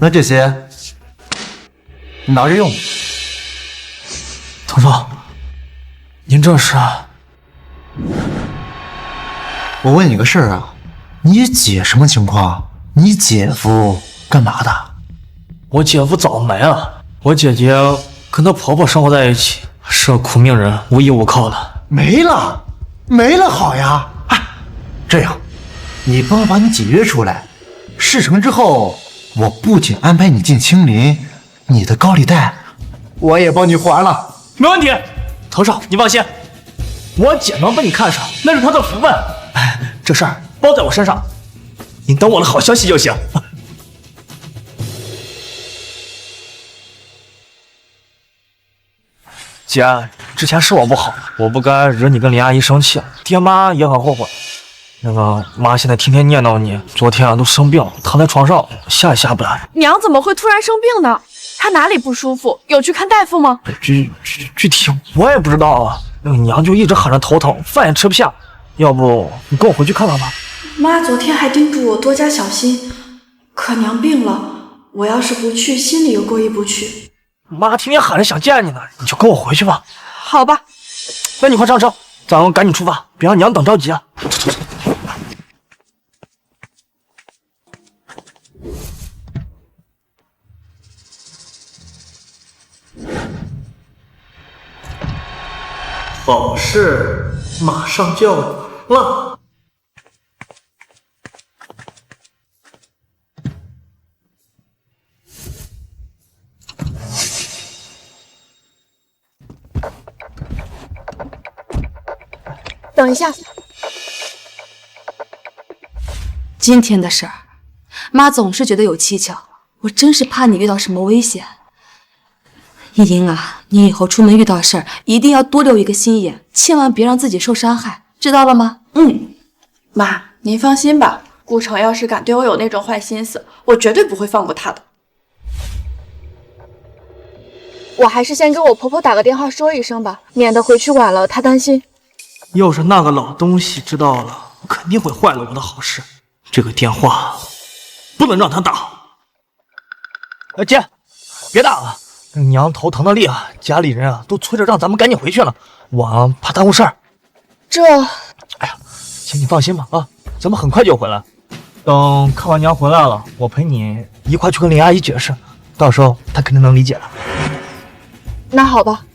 那这些你拿着用。唐少，您这是？我问你个事儿啊，你姐什么情况？你姐夫干嘛的？我姐夫早没了，我姐姐跟她婆婆生活在一起，是个苦命人，无依无靠的。没了好呀！哎，这样，你帮我把你姐约出来，事成之后，我不仅安排你进青林，你的高利贷我也帮你还了。没问题，唐少，你放心，我姐能被你看上，那是她的福分。哎，这事儿包在我身上，您等我的好消息就行。姐，之前是我不好，我不该惹你跟林阿姨生气，爹妈也很后悔。那个妈现在天天念叨你，昨天都生病了，躺在床上下也下不来。娘怎么会突然生病呢？她哪里不舒服？有去看大夫吗？具体我也不知道啊。那个娘就一直喊着头疼，饭也吃不下。要不你跟我回去看看吧。妈昨天还叮嘱我多加小心，可娘病了，我要是不去，心里又过意不去。妈天天喊着想见你呢，你就跟我回去吧。好吧，那你快上车，咱们赶紧出发，别让娘等着急啊。宝饰马上就要了。等一下，今天的事儿，妈总是觉得有蹊跷，我真是怕你遇到什么危险。依莹啊，你以后出门遇到事儿，一定要多留一个心眼，千万别让自己受伤害，知道了吗？妈，您放心吧，顾城要是敢对我有那种坏心思，我绝对不会放过他的。我还是先给我婆婆打个电话说一声吧，免得回去晚了她担心。要是那个老东西知道了，肯定会坏了我的好事。这个电话不能让他打。姐，别打了，娘头疼的厉害，家里人啊都催着让咱们赶紧回去了，我怕耽误事儿。哎呀，姐你放心吧啊，咱们很快就回来。等看完娘回来了，我陪你一块去跟林阿姨解释，到时候她肯定能理解的。那好吧。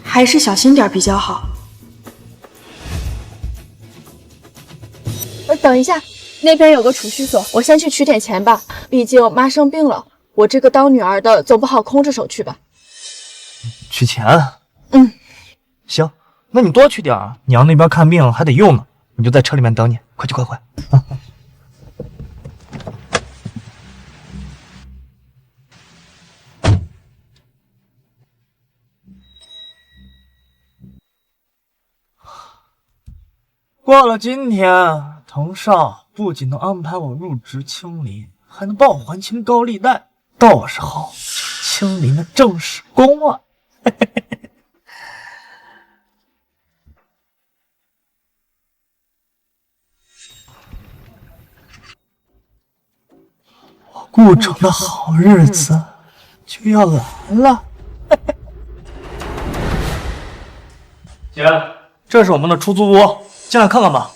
还是小心点比较好。等一下，那边有个储蓄所，我先去取点钱吧。毕竟妈生病了，我这个当女儿的总不好空着手去吧。取钱？行，那你多取点儿，娘那边看病还得用呢。你就在车里面等你，快去快快。过了今天，藤少不仅能安排我入职青林，还能帮我还清高利贷，到时候青林的正式公啊！我顾城的好日子就要来了。姐，这是我们的出租屋。进来看看吧。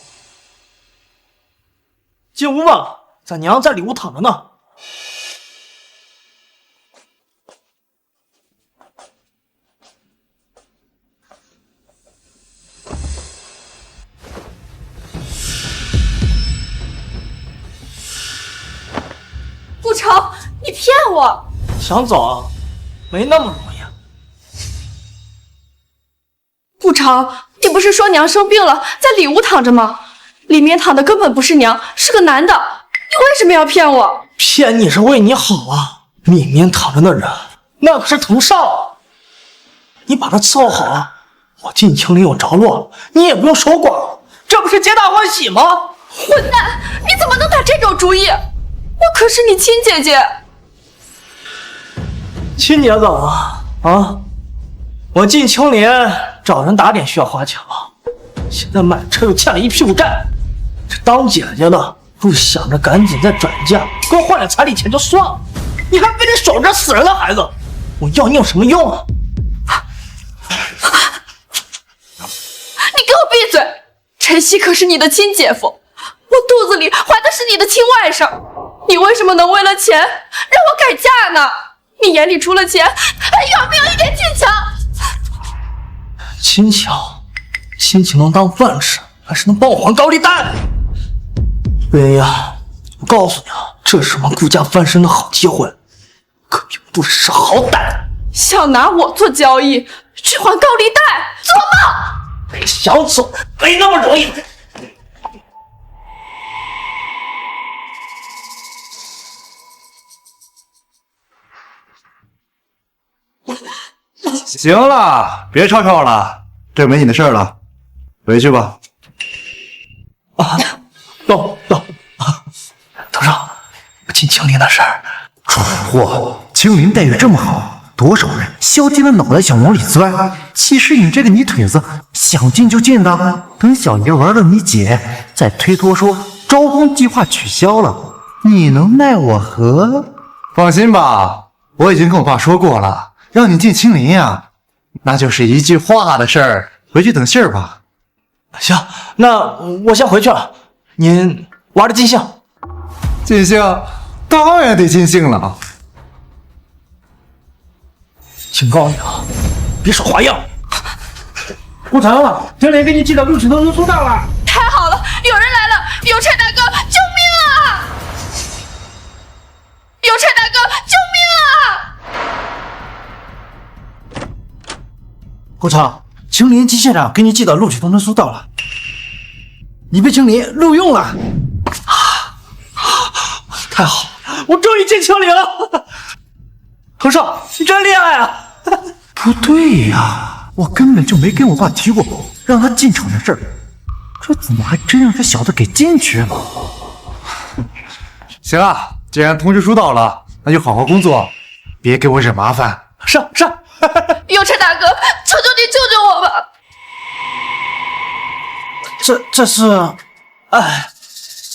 进屋吧，咱娘在里屋躺着呢。顾城，你骗我！想走啊？没那么容易。顾城，你不是说娘生病了，在里屋躺着吗？里面躺的根本不是娘，是个男的，你为什么要骗我？骗你是为你好啊！里面躺着的人，那可是藤少，你把他伺候好啊！我进青林有着落了，你也不用守寡了，这不是皆大欢喜吗？混蛋！你怎么能打这种主意？我可是你亲姐姐。亲姐怎么了啊？我进青林找人打点需要花钱了，现在买车又欠了一屁股债，这当姐姐的不想着赶紧再转嫁，给我换点彩礼钱就算了，你还非得守着死人的孩子，我要你有什么用啊？你给我闭嘴！晨曦可是你的亲姐夫，我肚子里怀的是你的亲外甥，你为什么能为了钱让我改嫁呢？你眼里除了钱，还有没有一点亲情？亲情，亲情能当饭吃，还是能帮我还高利贷？薇呀，我告诉你啊，这是我们顾家翻身的好机会，可别不识好歹。想拿我做交易去还高利贷，做梦！想走没那么容易。行了，别吵吵了，这没你的事儿了，回去吧。啊，等，藤少，我进青林的事儿。蠢货，青林待遇这么好，多少人削尖了脑袋想往里钻，其实你这个泥腿子想进就进的。等小爷玩了你姐，再推脱说招工计划取消了，你能奈我何？放心吧，我已经跟我爸说过了，让你进青林呀，那就是一句话的事儿。回去等信儿吧。行，那我先回去了。您玩的尽兴。尽兴，当然得尽兴了。警告你啊，别耍花样！顾城，经理给你寄的录取通知书到了。太好了，有人来了！邮差大哥，救命啊！邮差大哥，救命啊！顾城，青林机械厂给你寄的录取通知书到了，你被青林录用了。太好，我终于进青林了。藤少，你真厉害啊！不对呀，我根本就没跟我爸提过让他进厂的事儿，这怎么还真让这小子给进去了？行啊，既然通知书到了，那就好好工作，别给我惹麻烦。是。邮差大哥，求求你救救我吧！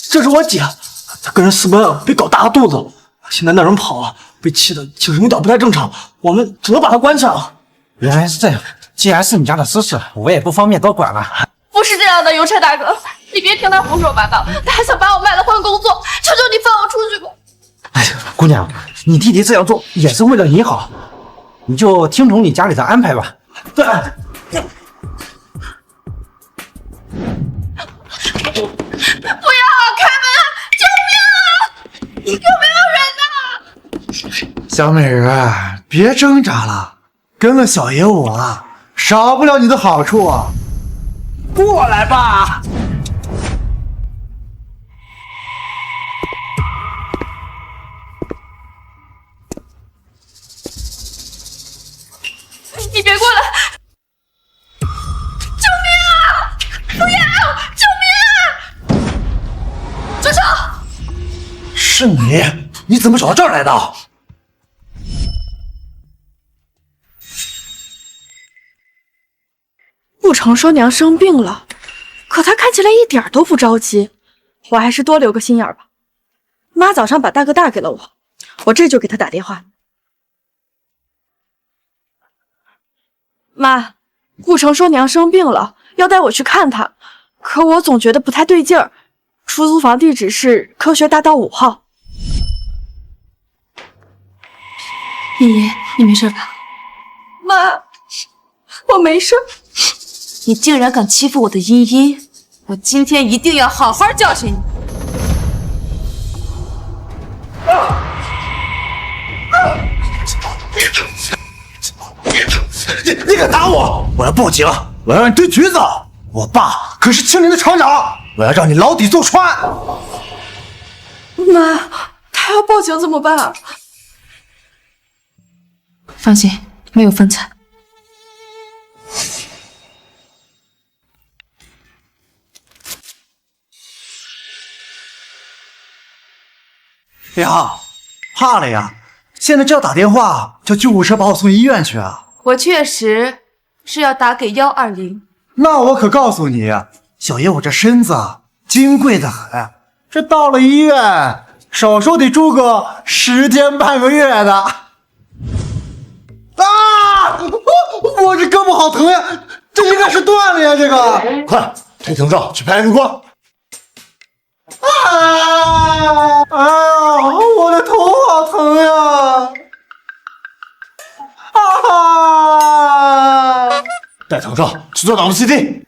这是我姐，她跟人私奔被搞大肚子了，现在那人跑了，被气的精神有点不太正常，我们只能把她关起来了。原来是这样，既然是你家的私事，我也不方便多管了。不是这样的，邮差大哥，你别听他胡说八道，他还想把我卖了换工作，求求你放我出去吧！哎呀，姑娘，你弟弟这样做也是为了你好，你就听从你家里的安排吧。对。不要开门！救命啊！有没有人呐？小美人，别挣扎了，跟了小爷我啊，少不了你的好处啊。过来吧。你别过来！救命啊！不要！救命啊！住手！是你？你怎么找到这儿来的？顾城说娘生病了，可他看起来一点都不着急，我还是多留个心眼吧。妈早上把大哥大给了我，我这就给他打电话。妈，顾城说娘生病了，要带我去看她，可我总觉得不太对劲儿。出租房地址是科学大道5号。妍妍，你没事吧？妈，我没事。你竟然敢欺负我的茵茵，我今天一定要好好教训你！你敢打我！我要报警，我要让你蹲局子！我爸可是青林的厂长，我要让你牢底坐穿！妈，他要报警怎么办啊？放心，没有分财。呀，怕了呀！现在就要打电话叫救护车把我送医院去啊！我确实是要打给120。那我可告诉你，小爷我这身子金贵的很，这到了医院少说得住个10天半个月的。啊！我这胳膊好疼呀，这应该是断了呀！这个，快推藤少去拍 X 光。我的头好疼呀！带藤少去做脑部 CT。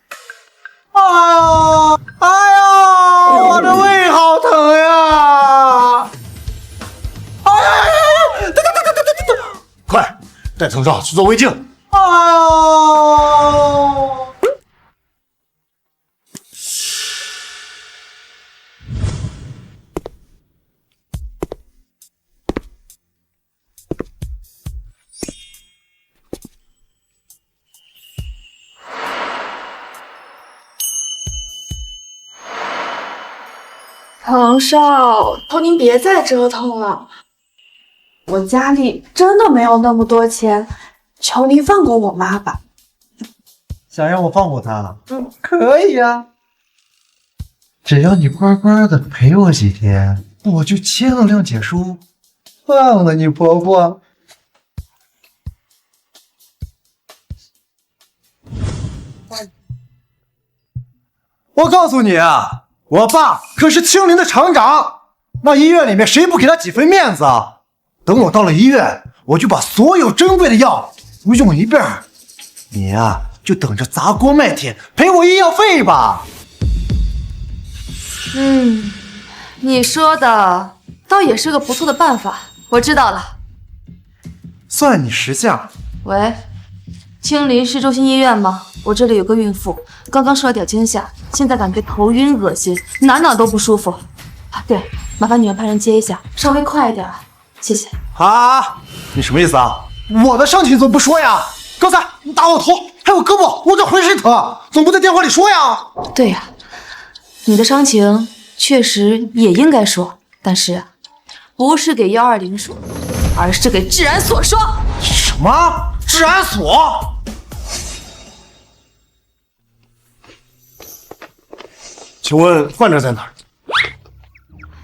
我的胃好疼呀！快带藤少去做胃镜。藤少，求您别再折腾了。我家里真的没有那么多钱，求您放过我妈吧。想让我放过她？可以啊，只要你乖乖的陪我几天，我就签了谅解书，放了你婆婆。我告诉你啊，我爸可是青林的厂长，那医院里面谁不给他几分面子啊？等我到了医院，我就把所有珍贵的药都用一遍。你呀，就等着砸锅卖铁赔我医药费吧。你说的倒也是个不错的办法，我知道了。算你识相。喂，青林市中心医院吗？我这里有个孕妇，刚刚受了点惊吓，现在感觉头晕恶心，哪都不舒服。对，麻烦你们派人接一下，稍微快一点，谢谢。啊，你什么意思啊？我的伤情怎么不说呀？刚才你打我头，还有胳膊，我这浑身疼，总不在电话里说呀？对呀，你的伤情确实也应该说，但是不是给120说，而是给治安所说。什么？治安所？请问患者在哪儿？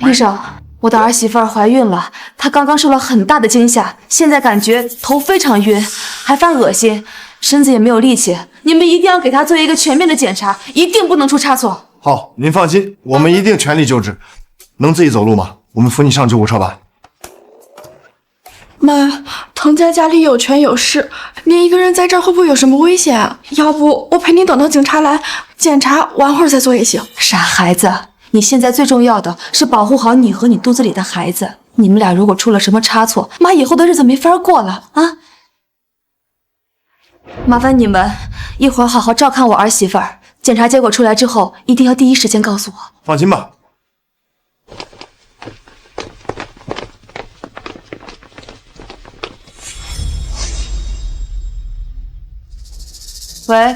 医生，我的儿媳妇儿怀孕了，她刚刚受了很大的惊吓，现在感觉头非常晕，还犯恶心，身子也没有力气。你们一定要给她做一个全面的检查，一定不能出差错。好，您放心，我们一定全力救治。能自己走路吗？我们扶你上救护车吧。妈，腾在家里有权有势，您一个人在这儿会不会有什么危险啊？要不我陪您等到警察来检查，晚会儿再做也行。傻孩子，你现在最重要的是保护好你和你肚子里的孩子。你们俩如果出了什么差错，妈以后的日子没法过了啊！麻烦你们一会儿好好照看我儿媳妇儿，检查结果出来之后，一定要第一时间告诉我。放心吧。喂，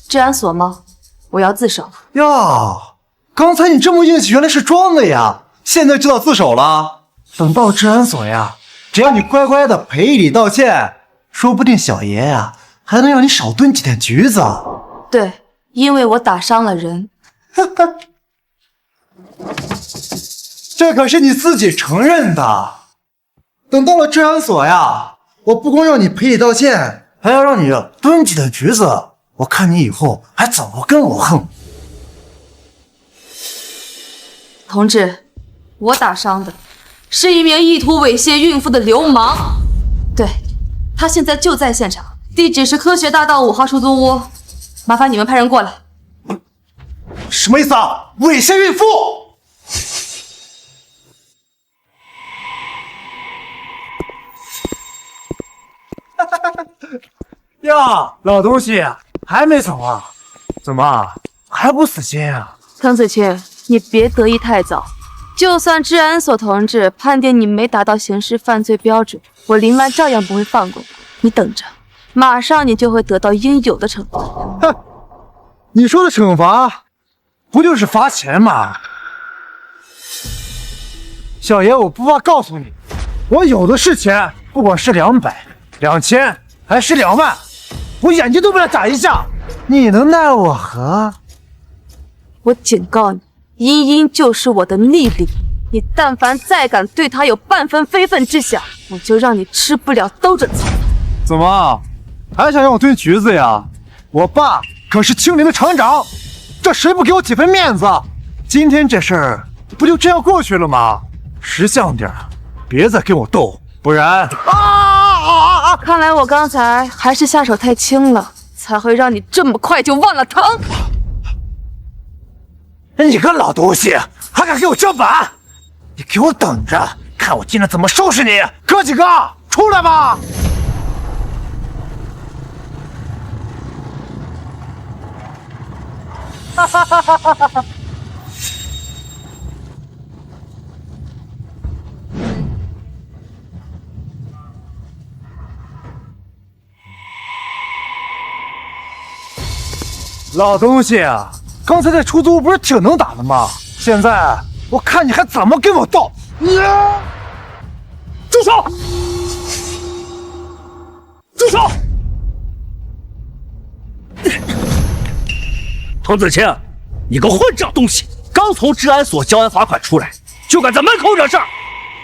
治安所吗？我要自首。呀，刚才你这么硬气，原来是装的呀！现在知道自首了。等到治安所呀，只要你乖乖的赔礼道歉，说不定小爷呀还能让你少蹲几天局子。对，因为我打伤了人。这可是你自己承认的。等到了治安所呀，我不光让你赔礼道歉，还要让你蹲几天局子。我看你以后还怎么跟我横。同志，我打伤的是一名意图猥亵孕妇的流氓。对，他现在就在现场，地址是科学大道5号出租屋。麻烦你们派人过来。什么意思啊？猥亵孕妇？呀，老东西还没走啊？怎么还不死心啊？唐子清，你别得意太早。就算治安所同志判定你没达到刑事犯罪标准，我林曼照样不会放过你。你等着，马上你就会得到应有的惩罚。哼，你说的惩罚不就是罚钱吗？小爷，我不怕告诉你，我有的是钱，不管是200、2000还是2万，我眼睛都不能眨一下。你能奈我何？我警告你，茵茵就是我的逆鳞，你但凡再敢对她有半分非分之想，我就让你吃不了兜着走。怎么还想让我蹲局子呀？我爸可是青林的厂长，这谁不给我几分面子？今天这事儿不就这样过去了吗？识相点，别再跟我斗，不然……看来我刚才还是下手太轻了，才会让你这么快就忘了疼。你个老东西，还敢给我叫板？你给我等着，看我今天怎么收拾你！哥几个，出来吧！哈哈哈哈哈哈！老东西啊，刚才在出租屋不是挺能打的吗？现在我看你还怎么跟我斗！住手！住手！滕子清，你个混账东西！刚从治安所交完罚款出来，就敢在门口惹事儿，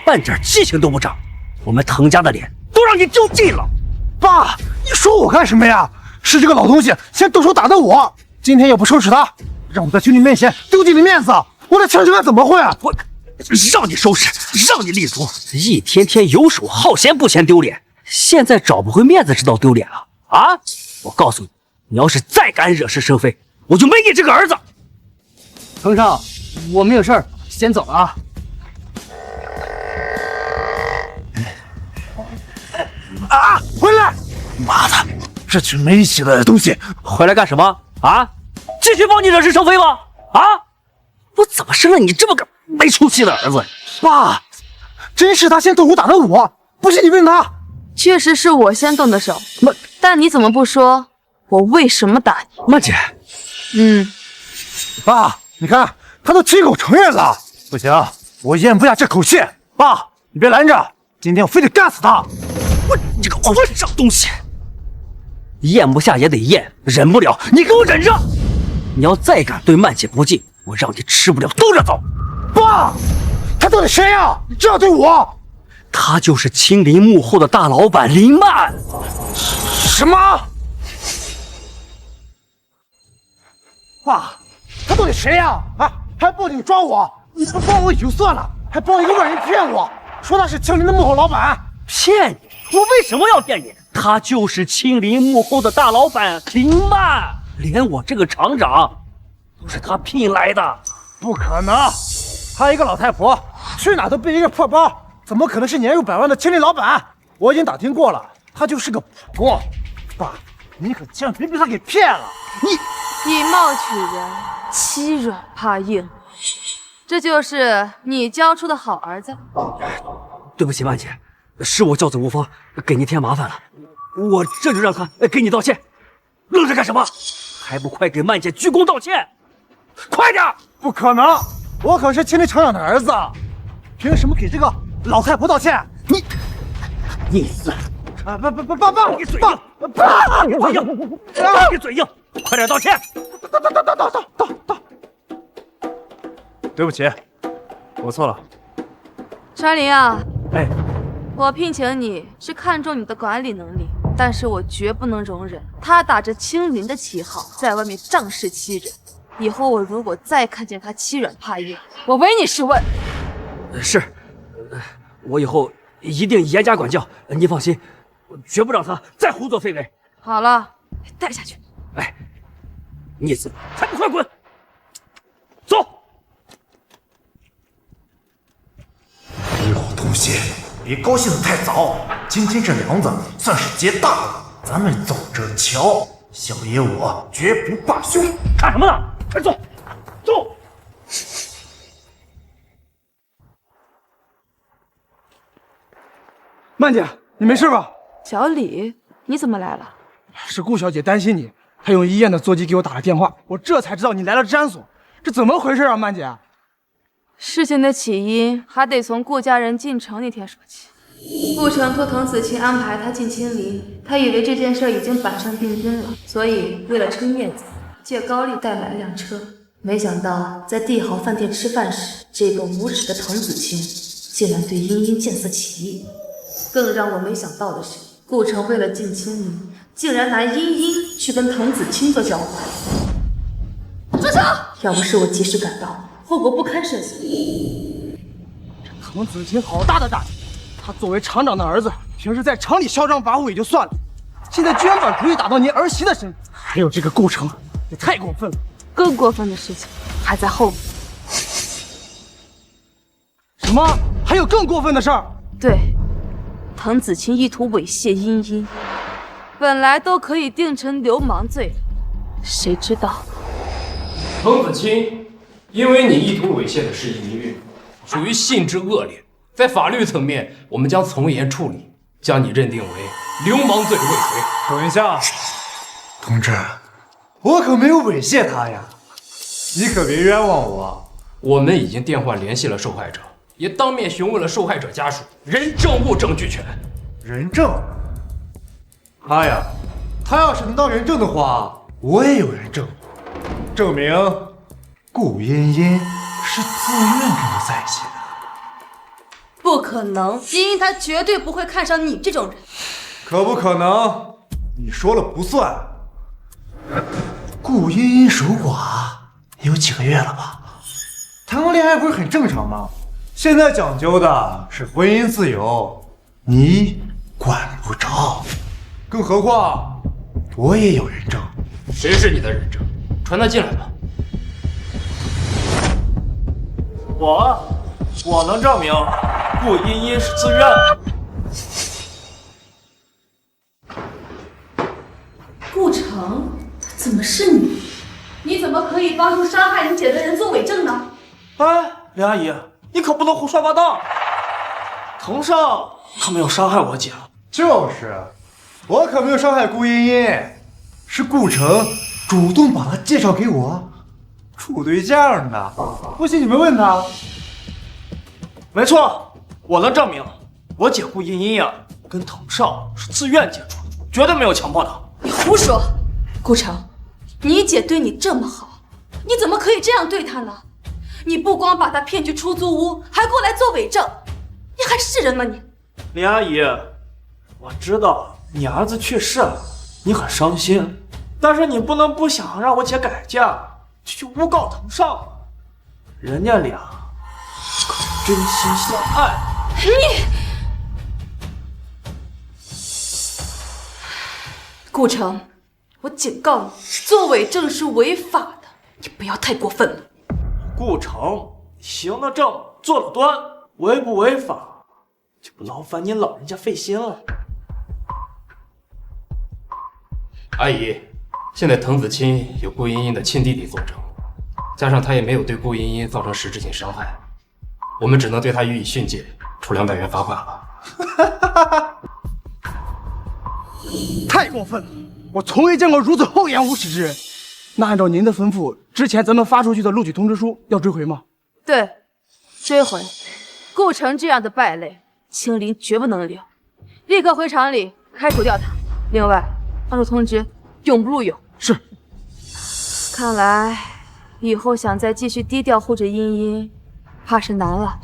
半点记性都不长，我们滕家的脸都让你丢尽了！爸，你说我干什么呀？是这个老东西先动手打的我，今天要不收拾他，让我在兄弟面前丢尽了面子，我的清官怎么会啊？我让你收拾，让你立足，一天天游手好闲不嫌丢脸，现在找不回面子知道丢脸了啊！我告诉你，你要是再敢惹是生非，我就没你这个儿子。彭少，我没有事儿，先走了啊。啊！回来！妈的，这群没起来的东西，回来干什么啊？继续帮你惹是生非吗？啊！我怎么生了你这么个没出息的儿子？爸，真是他先动手打的我，不信你问他。确实是我先动的手，但你怎么不说我为什么打你？曼姐，爸，你看他都亲口承认了。不行，我咽不下这口气。爸，你别拦着，今天我非得干死他。我这个混账东西，咽不下也得咽，忍不了你给我忍着。你要再敢对曼姐不敬，我让你吃不了兜着走。爸，他到底谁呀？你这样对我？他就是青林幕后的大老板林曼。什么？爸，他到底谁呀？啊，还报警抓我！你不帮我也就算了，还帮一个外人骗我，说他是青林的幕后老板。骗你？我为什么要骗你？他就是青林幕后的大老板林曼，连我这个厂长都是他聘来的。不可能，她一个老太婆，去哪都背一个破包，怎么可能是年入百万的青林老板？我已经打听过了，他就是个普工。爸，你可千万别被他给骗了。以貌取人，欺软怕硬，这就是你教出的好儿子。对不起，曼姐，是我教子无方，给您添麻烦了。我这就让他给你道歉。愣着干什么？还不快给曼姐鞠躬道歉！快点！不可能，我可是青林厂长的儿子，凭什么给这个老太婆道歉？你死！啊！爸，你嘴硬！爸，你嘴硬！你嘴硬！快点道歉！道！对不起，我错了。川林啊，哎，我聘请你是看中你的管理能力，但是我绝不能容忍他打着青林的旗号在外面仗势欺人。以后我如果再看见他欺软怕硬，我唯你是问。是，我以后一定严加管教。您放心，我绝不让他再胡作非为。好了，带下去。哎，逆子，还不快滚！走。老东西，别高兴得太早，今天这梁子算是结大了，咱们走着瞧。小爷我绝不罢休。看什么呢？快走，走！曼姐，你没事吧？小李，你怎么来了？是顾小姐担心你，她用医院的座机给我打了电话，我这才知道你来了治安所。这怎么回事啊，曼姐？事情的起因还得从顾家人进城那天说起。顾城托滕子清安排他进青林，他以为这件事已经板上钉钉了，所以为了撑面子，借高利贷买了辆车。没想到在帝豪饭店吃饭时，这个无耻的滕子清竟然对茵茵见色起意。更让我没想到的是，顾城为了进青林，竟然拿茵茵去跟滕子清做交换。住手！要不是我及时赶到，后果不堪设想。滕子清好大的胆！他作为厂长的儿子，平时在厂里嚣张跋扈也就算了，现在居然把主意打到您儿媳的身上，还有这个顾城，也太过分了。更过分的事情还在后面。什么？还有更过分的事儿？对，滕子清意图猥亵茵茵，本来都可以定成流氓罪，谁知道？滕子清，因为你意图猥亵的是淫孕，属于性质恶劣，在法律层面，我们将从严处理，将你认定为流氓罪未遂。等一下，同志，我可没有猥亵他呀，你可别冤枉我。我们已经电话联系了受害者，也当面询问了受害者家属，人证物证俱全。人证？他呀，他要是能当人证的话，我也有人证，证明顾茵茵是自愿跟我在一起的。不可能，茵茵她绝对不会看上你这种人。可不可能？你说了不算。顾茵茵守寡有几个月了吧？谈个恋爱不是很正常吗？现在讲究的是婚姻自由，你管不着。更何况我也有人证。谁是你的人证？传他进来吧。我能证明顾茵茵是自愿的。顾城，怎么是你？你怎么可以帮助伤害你姐的人做伪证呢？哎，林阿姨，你可不能胡说八道。藤上他没有伤害我姐。就是，我可没有伤害顾茵茵，是顾城主动把她介绍给我处对象的。不信你们问他。没错，我能证明，我姐顾茵茵呀，跟藤上是自愿接触的，绝对没有强迫她。你胡说！顾城，你姐对你这么好，你怎么可以这样对她呢？你不光把她骗去出租屋，还过来做伪证，你还是人吗你？林阿姨，我知道你儿子去世了，你很伤心，但是你不能不想让我姐改嫁，就去诬告藤上，人家俩可是真心相爱。你，顾城，我警告你，做伪证是违法的，你不要太过分了。顾城，行得正，坐得端，违不违法就不劳烦您老人家费心了。阿姨，现在滕子清有顾茵茵的亲弟弟作证，加上他也没有对顾茵茵造成实质性伤害，我们只能对他予以训诫，处200元罚款了。太过分了！我从未见过如此厚颜无耻之人。那按照您的吩咐，之前咱们发出去的录取通知书要追回吗？对，追回。顾城这样的败类，青林绝不能留，立刻回厂里开除掉他。另外，发出通知，永不录用。是。看来以后想再继续低调护着茵茵，怕是难了。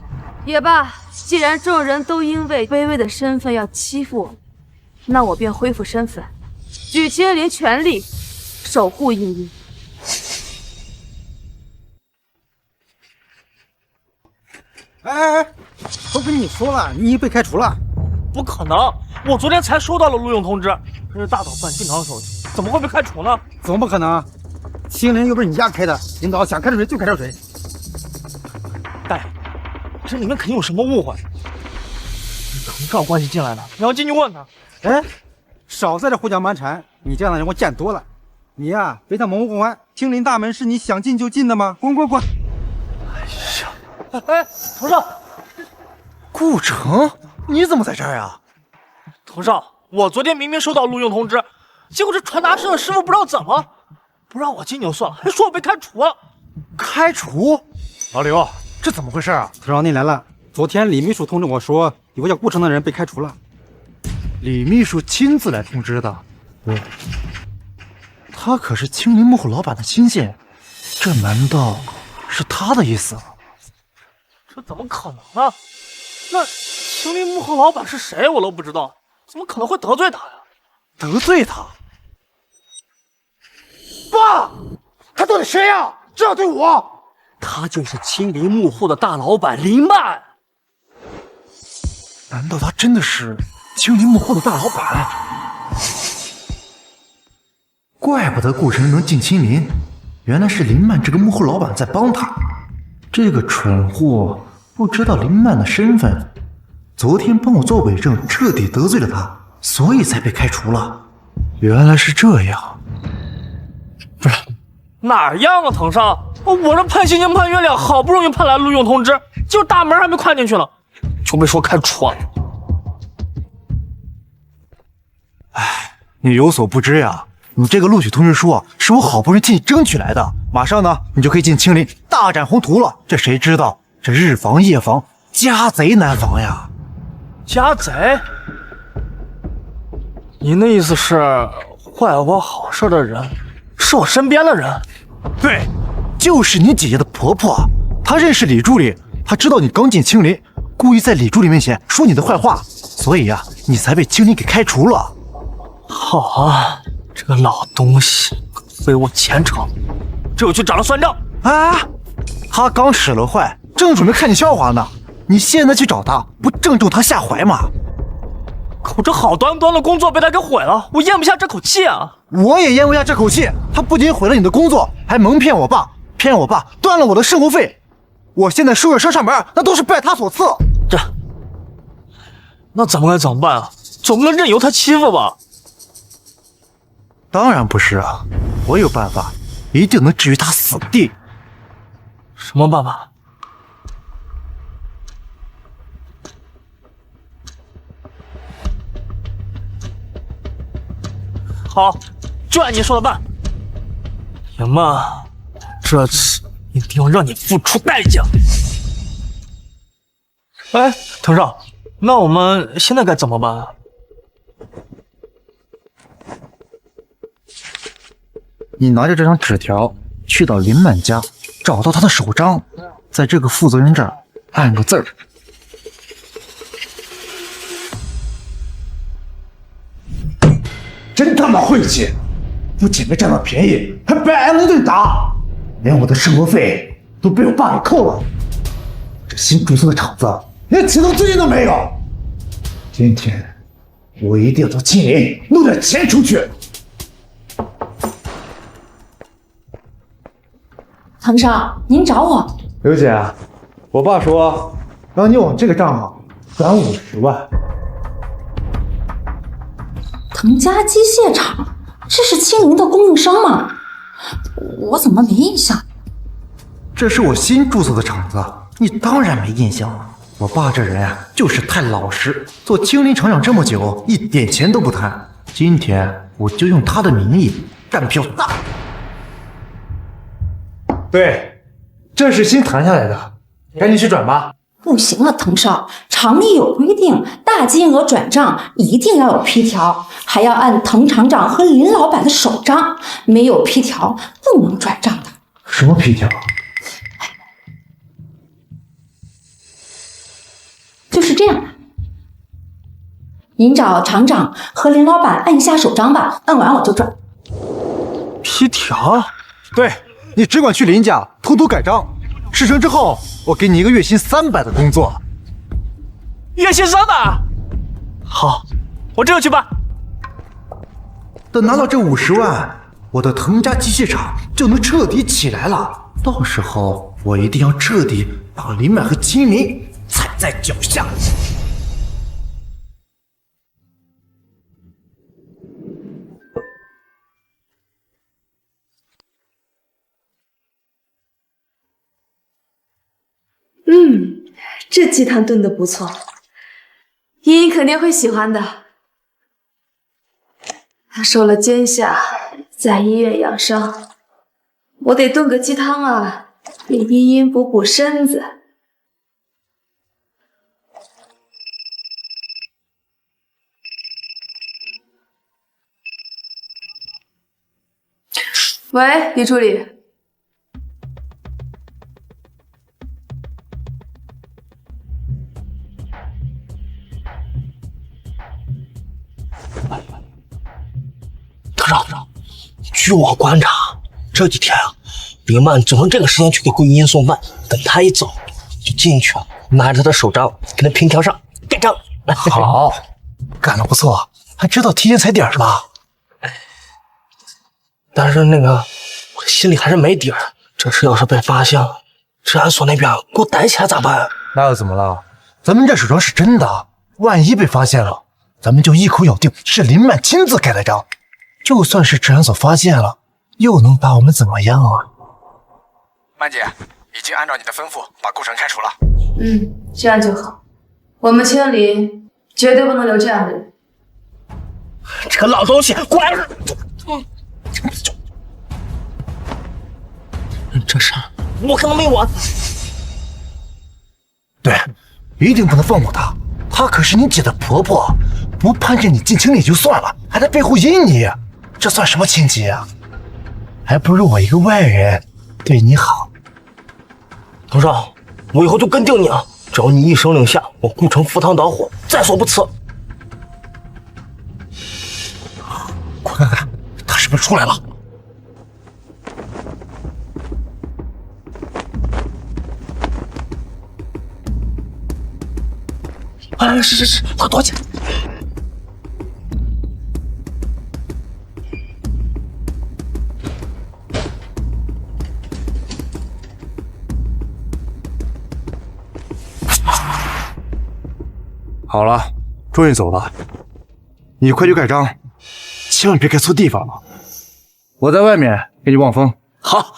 也罢，既然众人都因为卑微的身份要欺负我，那我便恢复身份，举青林全力守护茵茵。哎，都跟你说了，你被开除了。不可能，我昨天才收到了录用通知，这是大导办经常手续，怎么会被开除呢？怎么不可能？青林又不是你家开的，领导想开除谁就开除谁。大爷，这里面肯定有什么误会。藤上关系进来的，你要进去问他。哎，少在这胡搅蛮缠，你这样的人我见多了。你呀，别想蒙混过关。青林大门是你想进就进的吗？滚滚滚！哎，藤上，顾城，你怎么在这儿啊？藤上，我昨天明明收到录用通知，结果这传达室的师傅不知道怎么不让我进就算了，还说我被开除了。开除？老刘，这怎么回事啊？藤上，你来了。昨天李秘书通知我说，有个叫顾城的人被开除了。李秘书亲自来通知的。他可是青林幕后老板的亲信，这难道是他的意思？这怎么可能呢？那青林幕后老板是谁我都不知道，怎么可能会得罪他呀？得罪他？爸，他到底谁呀？这样对我？他就是青林幕后的大老板林曼。难道他真的是青林幕后的大老板？怪不得顾城能进青林，原来是林曼这个幕后老板在帮他。这个蠢货不知道林曼的身份，昨天帮我做伪证，彻底得罪了他，所以才被开除了。原来是这样。不是哪样啊，藤上，我这盼星星盼月亮，好不容易盼来录用通知，就大门还没跨进去呢，就被说开除了。哎，你有所不知呀，你这个录取通知书啊，是我好不容易替你争取来的，马上呢，你就可以进青林大展宏图了。这谁知道这日防夜防，家贼难防呀！家贼？你那意思是坏我好事的人是我身边的人？对，就是你姐姐的婆婆。她认识李助理，她知道你刚进青林，故意在李助理面前说你的坏话，所以呀，你才被青林给开除了。好啊，这个老东西非我前程，这我去找他算账啊！他刚使了坏，正准备看你笑话呢，你现在去找他，不正中他下怀吗？可这好端端的工作被他给毁了，我咽不下这口气啊！我也咽不下这口气。他不仅毁了你的工作，还蒙骗我爸，骗我爸断了我的生活费。我现在收着车上门，那都是拜他所赐。那咱们该怎么办啊？总不能任由他欺负吧？当然不是啊，我有办法，一定能置于他死地。什么办法？好，就按你说的办。爷们，这次一定要让你付出代价。哎，藤少，那我们现在该怎么办啊？你拿着这张纸条去到林满家，找到他的手章，在这个负责人这儿按个字儿。真他妈晦气！不仅没占到便宜，还被挨了一顿打，连我的生活费都被我爸给扣了。这新注册的厂子连启动资金都没有。今天我一定要到青林弄点钱出去。藤少，您找我？刘姐，我爸说让你往这个账号转50万。藤家机械厂，这是青林的供应商吗？我怎么没印象？这是我新注册的厂子，你当然没印象了。我爸这人啊，就是太老实，做青林厂长这么久，一点钱都不贪。今天我就用他的名义干票大。对，这是新谈下来的，赶紧去转吧。不行了，藤少，厂里有规定，大金额转账一定要有批条，还要按藤厂长和林老板的手章，没有批条不能转账的。什么批条？就是这样。您找厂长和林老板按一下手章吧，按完我就转。批条？对，你只管去林家偷偷改章，事成之后，我给你一个月薪300的工作。月薪300？好，我这就去办。等拿到这50万，我的藤家机械厂就能彻底起来了。到时候，我一定要彻底把林满和青林踩在脚下。这鸡汤炖得不错，茵茵肯定会喜欢的。她受了惊吓，在医院养伤，我得炖个鸡汤啊，给茵茵补补身子。喂，李助理。藤少，据我观察，这几天啊，林曼总是这个时间去给顾茵茵送饭，等她一走就进去了，拿着她的手章给她凭条上盖章。好，干得不错，还知道提前踩点是吧？但是我心里还是没底儿。这事要是被发现了，治安所那边给我逮起来咋办？那又怎么了？咱们这手章是真的，万一被发现了，咱们就一口咬定是林曼亲自盖的章。就算是治安所发现了，又能把我们怎么样啊？曼姐，已经按照你的吩咐把顾城开除了。这样就好。我们青林绝对不能留这样的人。这个老东西，过来！这事我可能没完。对，一定不能放过她。她可是你姐的婆婆，不盼着你进清理就算了，还在背后阴你，这算什么亲戚啊？还不如我一个外人对你好。藤少，我以后就跟定你了，只要你一声令下，我顾城赴汤蹈火，在所不辞。快看看，他是不是出来了？哎，是，快躲起来！好了，终于走了。你快去盖章，千万别盖错地方了。我在外面给你望风。好，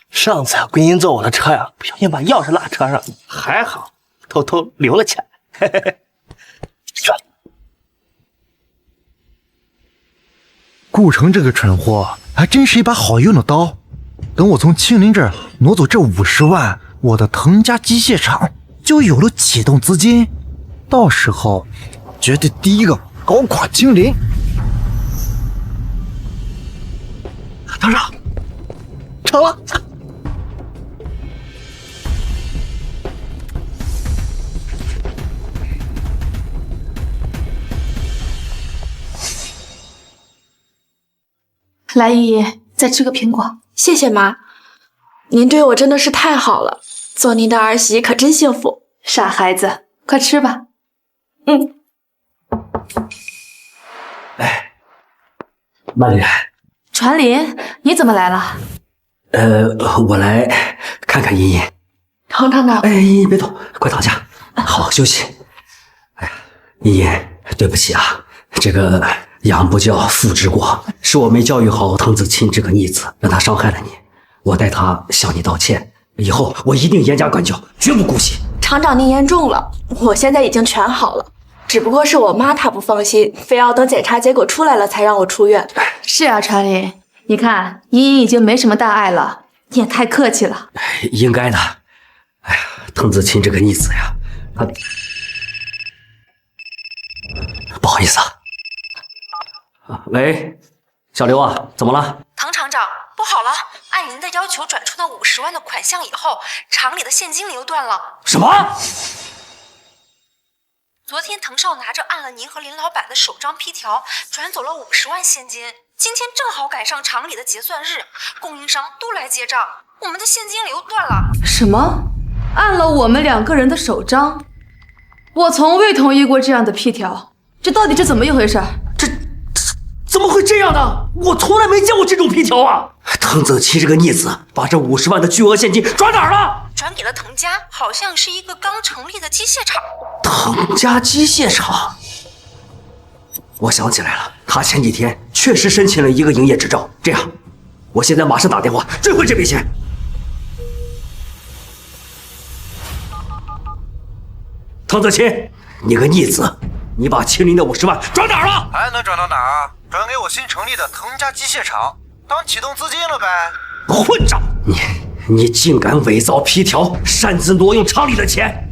上次归因坐我的车呀，不小心把钥匙落车上，还好偷偷留了起来。嘿嘿嘿。顾城这个蠢货还真是一把好用的刀。等我从青林这儿挪走这50万，我的藤家机械厂就有了启动资金，到时候绝对第一个搞垮青林。唐少，成了。来，姨姨，再吃个苹果。谢谢妈，您对我真的是太好了，做您的儿媳可真幸福。傻孩子，快吃吧。哎，曼姐，传林，你怎么来了？我来看看茵茵。程厂长，哎，茵茵别动，快躺下，好好休息。哎呀，茵茵，对不起啊，这个养不教，父之过，是我没教育好滕子清这个逆子，让他伤害了你，我代他向你道歉。以后我一定严加管教，绝不姑息。厂长您言重了，我现在已经全好了，只不过是我妈她不放心，非要等检查结果出来了才让我出院。是啊，传林，你看茵茵已经没什么大碍了，你也太客气了。应该的。哎呀，滕子清这个逆子呀，他不好意思啊。喂，小刘啊，怎么了？滕厂长，不好了！按您的要求转出那50万的款项以后，厂里的现金流断了。什么？昨天滕少拿着按了您和林老板的手章批条，转走了50万现金。今天正好赶上厂里的结算日，供应商都来结账，我们的现金流断了。什么？按了我们2个人的手章？我从未同意过这样的批条，这到底是怎么一回事？怎么会这样呢？我从来没见过这种批条啊！滕子清这个逆子把这50万的巨额现金转哪儿了？转给了滕家，好像是一个刚成立的机械厂。滕家机械厂？我想起来了，他前几天确实申请了一个营业执照。这样，我现在马上打电话追回这笔钱。滕子清，你个逆子，你把青林的50万转哪儿了？还能转到哪儿？转给我新成立的滕家机械厂，当启动资金了呗。混账！你竟敢伪造批条，擅自挪用厂里的钱！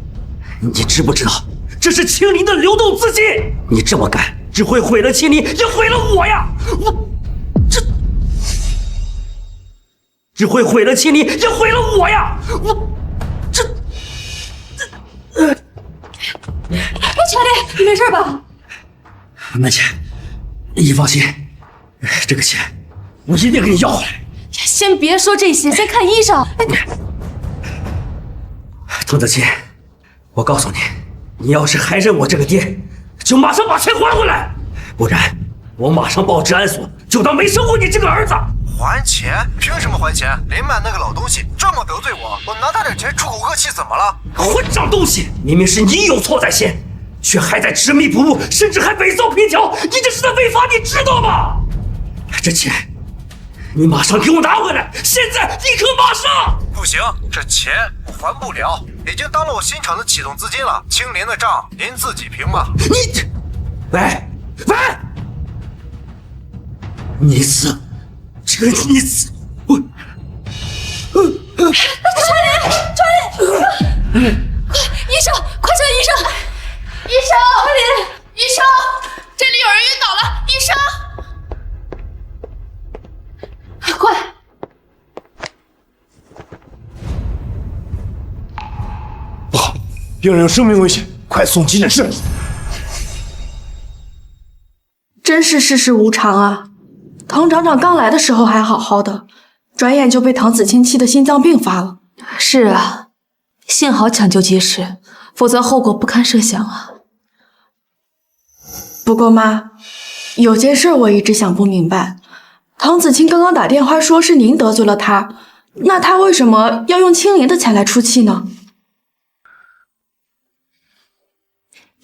你知不知道这是青林的流动资金？你这么干，只会毁了青林，也毁了我呀！只会毁了青林，也毁了我呀！全林，你没事吧？曼姐，你放心，这个钱我一定给你要回来。先别说这些，先看医生。滕子清，我告诉你，你要是还认我这个爹，就马上把钱还回来，不然我马上报治安所，就当没生过你这个儿子。还钱？凭什么还钱？林曼那个老东西这么得罪我，我拿他点钱出口恶气怎么了？混账东西！明明是你有错在先，却还在执迷不悟，甚至还伪造批条，你这是在违法，你知道吗？这钱你马上给我拿回来，现在立刻马上！不行，这钱我还不了，已经当了我新厂的启动资金了。青林的账您自己评吧。喂，逆子，这个逆子，我，传林，医生，快叫医生！病人有生命危险，快送急诊室！真是世事无常啊！唐厂长刚来的时候还好好的，转眼就被唐子清气得心脏病发了。是啊，幸好抢救及时，否则后果不堪设想啊。不过妈，有件事我一直想不明白，唐子清刚刚打电话说是您得罪了他，那他为什么要用清零的钱来出气呢？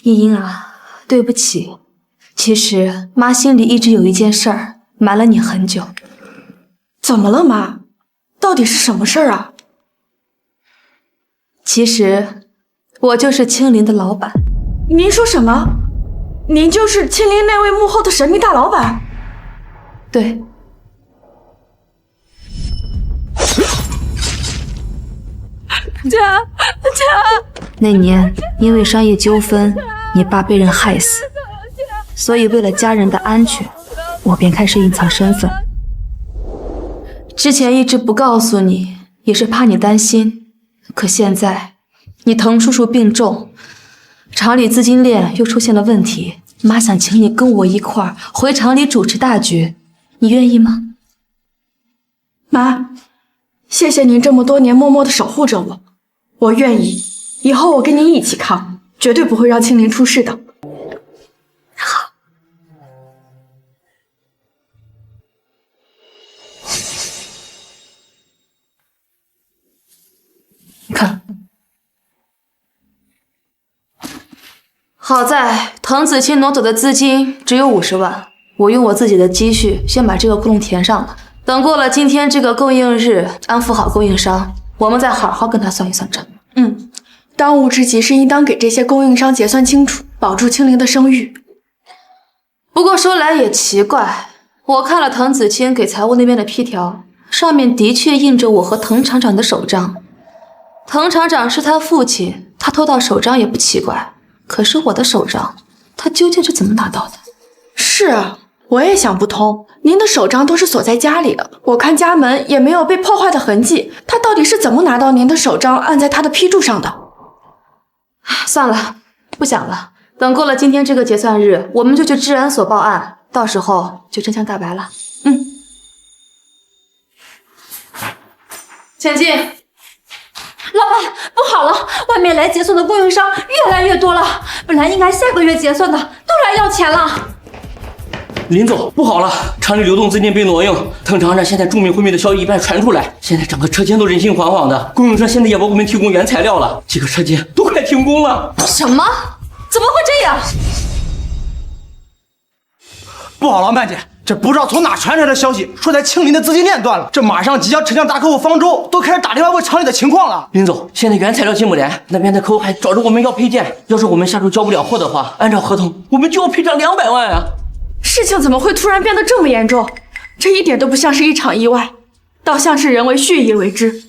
茵茵啊，对不起，其实妈心里一直有一件事儿瞒了你很久。怎么了妈？到底是什么事儿啊？其实我就是清零的老板。您说什么？您就是清零那位幕后的神秘大老板？对。家，那年因为商业纠纷，你爸被人害死，所以为了家人的安全，我便开始隐藏身份。之前一直不告诉你，也是怕你担心。可现在，你滕叔叔病重，厂里资金链又出现了问题，妈想请你跟我一块儿回厂里主持大局，你愿意吗？妈，谢谢您这么多年默默的守护着我，我愿意，以后我跟您一起扛，绝对不会让清零出事的。好。看，好在滕子清挪走的资金只有50万，我用我自己的积蓄先把这个窟窿填上了。等过了今天这个供应日，安抚好供应商，我们再好好跟他算一算账。当务之急是应当给这些供应商结算清楚，保住清零的声誉。不过说来也奇怪，我看了滕子清给财务那边的批条，上面的确印着我和滕厂长的手账。滕厂长是他父亲，他偷到手账也不奇怪。可是我的手账，他究竟是怎么拿到的？是啊，我也想不通。您的手账都是锁在家里的，我看家门也没有被破坏的痕迹，他到底是怎么拿到您的手账按在他的批注上的？算了，不想了。等过了今天这个结算日，我们就去治安所报案，到时候就真相大白了。前进。老板，不好了，外面来结算的供应商越来越多了，本来应该下个月结算的，都来要钱了。林总，不好了，厂里流动资金被挪用，滕厂长现在著名毁灭的消息一般传出来，现在整个车间都人心惶惶的，供应商现在也不给我们提供原材料了，几个车间都快停工了。什么？怎么会这样？不好了，曼姐，这不知道从哪传出来的消息，说在庆林的资金链断了，这马上即将呈向大客户方舟都开始打电话问厂里的情况了。林总，现在原材料进不来，那边的客户还找着我们要配件，要是我们下周交不了货的话，按照合同，我们就要赔偿200万啊！事情怎么会突然变得这么严重？这一点都不像是一场意外，倒像是人为蓄意为之。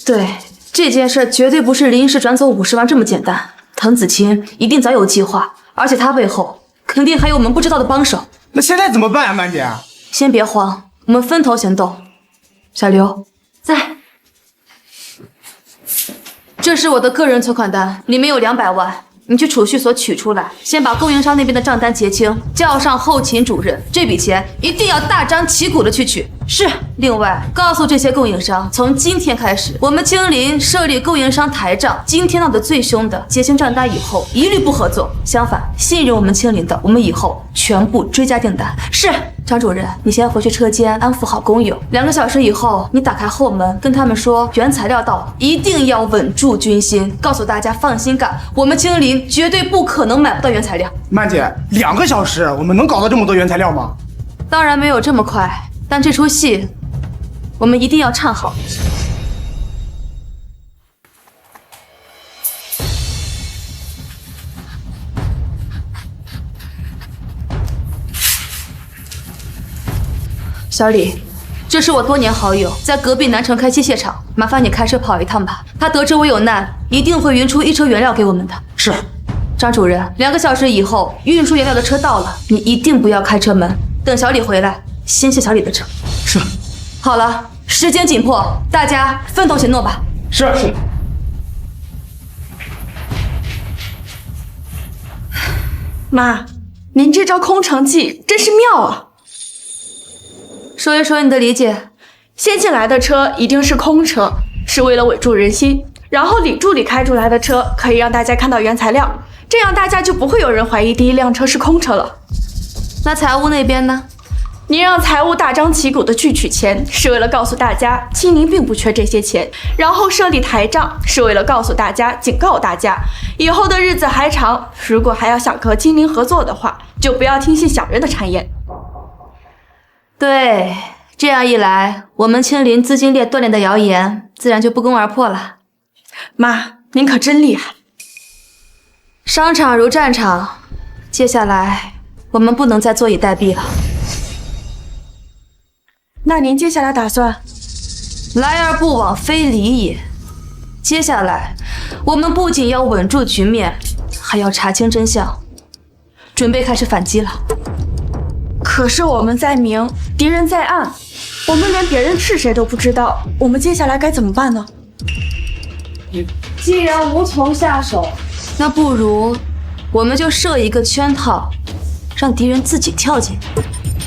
对，这件事绝对不是临时转走50万这么简单。滕子清一定早有计划，而且他背后肯定还有我们不知道的帮手。那现在怎么办啊，曼姐？先别慌，我们分头行动。小刘在，这是我的个人存款单，里面有200万。你去储蓄所取出来，先把供应商那边的账单结清，叫上后勤主任，这笔钱一定要大张旗鼓的去取。是。另外，告诉这些供应商，从今天开始，我们清林设立供应商台账，今天闹得最凶的，结清账单以后一律不合作。相反，信任我们清林的，我们以后全部追加订单。是。张主任，你先回去车间安抚好工友，2个小时以后，你打开后门，跟他们说原材料到了，一定要稳住军心，告诉大家放心干，我们清林绝对不可能买不到原材料。曼姐，2个小时，我们能搞到这么多原材料吗？当然没有这么快，但这出戏我们一定要唱好。小李，这是我多年好友，在隔壁南城开机械厂，麻烦你开车跑一趟吧。他得知我有难，一定会运出1车原料给我们的。是。张主任，2个小时以后运输原料的车到了，你一定不要开车门，等小李回来，先卸小李的车。是。好了，时间紧迫，大家分头行动吧。是。妈，您这招空城计真是妙啊！说一说你的理解。先进来的车一定是空车，是为了稳住人心。然后李助理开出来的车可以让大家看到原材料，这样大家就不会有人怀疑第一辆车是空车了。那财务那边呢？您让财务大张旗鼓的去取钱，是为了告诉大家青林并不缺这些钱，然后设立台账，是为了告诉大家、警告大家，以后的日子还长，如果还要想和青林合作的话，就不要听信小人的谗言。对，这样一来，我们青林资金链断裂的谣言自然就不攻而破了。妈，您可真厉害！商场如战场，接下来我们不能再坐以待毙了。那您接下来打算？来而不往非礼也。接下来，我们不仅要稳住局面，还要查清真相，准备开始反击了。可是我们在明，敌人在暗，我们连别人是谁都不知道，我们接下来该怎么办呢？既然无从下手，那不如我们就设一个圈套，让敌人自己跳进。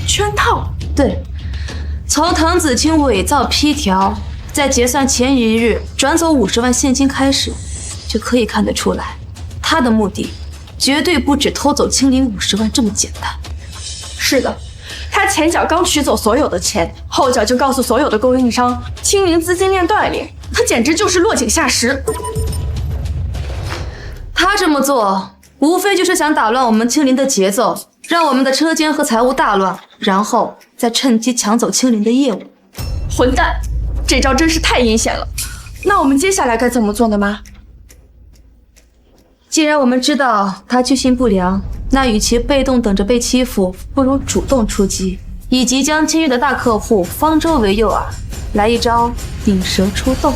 圈套？对。从滕子清伪造批条，在结算前1日转走50万现金开始，就可以看得出来，他的目的绝对不止偷走青林50万这么简单。是的，他前脚刚取走所有的钱，后脚就告诉所有的供应商青林资金链断裂，他简直就是落井下石。他这么做，无非就是想打乱我们青林的节奏，让我们的车间和财务大乱，然后再趁机抢走青林的业务。混蛋，这招真是太阴险了。那我们接下来该怎么做呢，妈？既然我们知道他居心不良，那与其被动等着被欺负，不如主动出击，以即将签约的大客户方舟为诱饵，来一招引蛇出洞。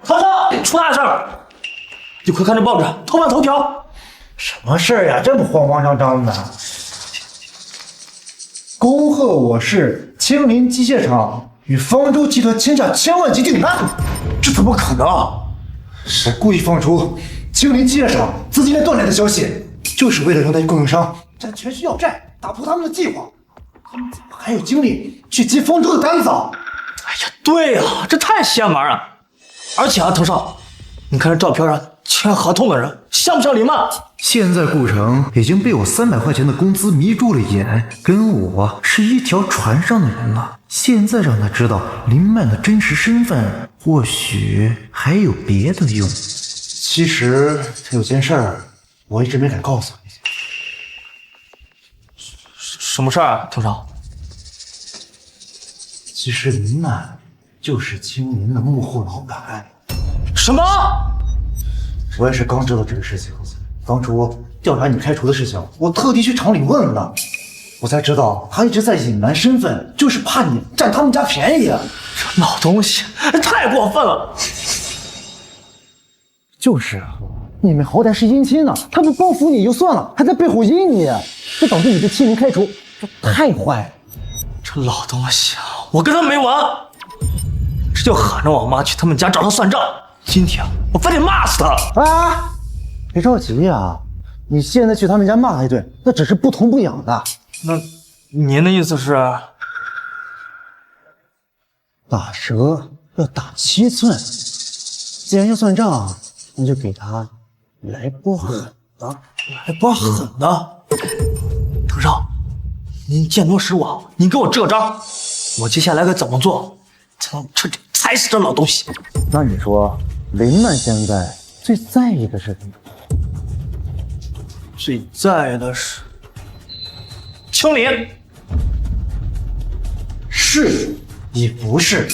曹操，出大事儿！你快看这报纸，头版头条。什么事儿呀？这么慌慌张张的！恭贺我市青林机械厂与方舟集团签下1000万级订单，这怎么可能？是故意放出青林机械厂资金链断裂的消息，就是为了让那些供应商占全市要债，打破他们的计划。他们怎么还有精力去接方舟的单子？哎呀，对呀，这太邪门了！而且啊，滕少，你看这照片上签合同的人像不像林曼？现在顾城已经被我300块钱的工资迷住了眼，跟我是一条船上的人了。现在让他知道林曼的真实身份，或许还有别的用。其实他有件事儿，我一直没敢告诉你。什么事儿啊，滕少？其实林曼就是青林的幕后老板。什么？我也是刚知道这个事情。当初调查你开除的事情，我特地去厂里问了，我才知道他一直在隐瞒身份，就是怕你占他们家便宜。这老东西太过分了！就是啊，你们好歹是姻亲呢，他不报复你就算了，还在背后阴你，这导致你被青林开除，这太坏了。这老东西，我跟他没完，这就喊着我妈去他们家找他算账。今天我非得骂死他！啊，别着急呀，你现在去他们家骂他一顿，那只是不痛不痒的。那您的意思是？打折要打7寸，既然要算账，那就给他来波狠的。来波狠的？滕少，您见多识广，您给我支个招，我接下来该怎么做才能彻底踩死这老东西？那你说，林曼现在最在意的是什么？最在意的是青林。是也不是，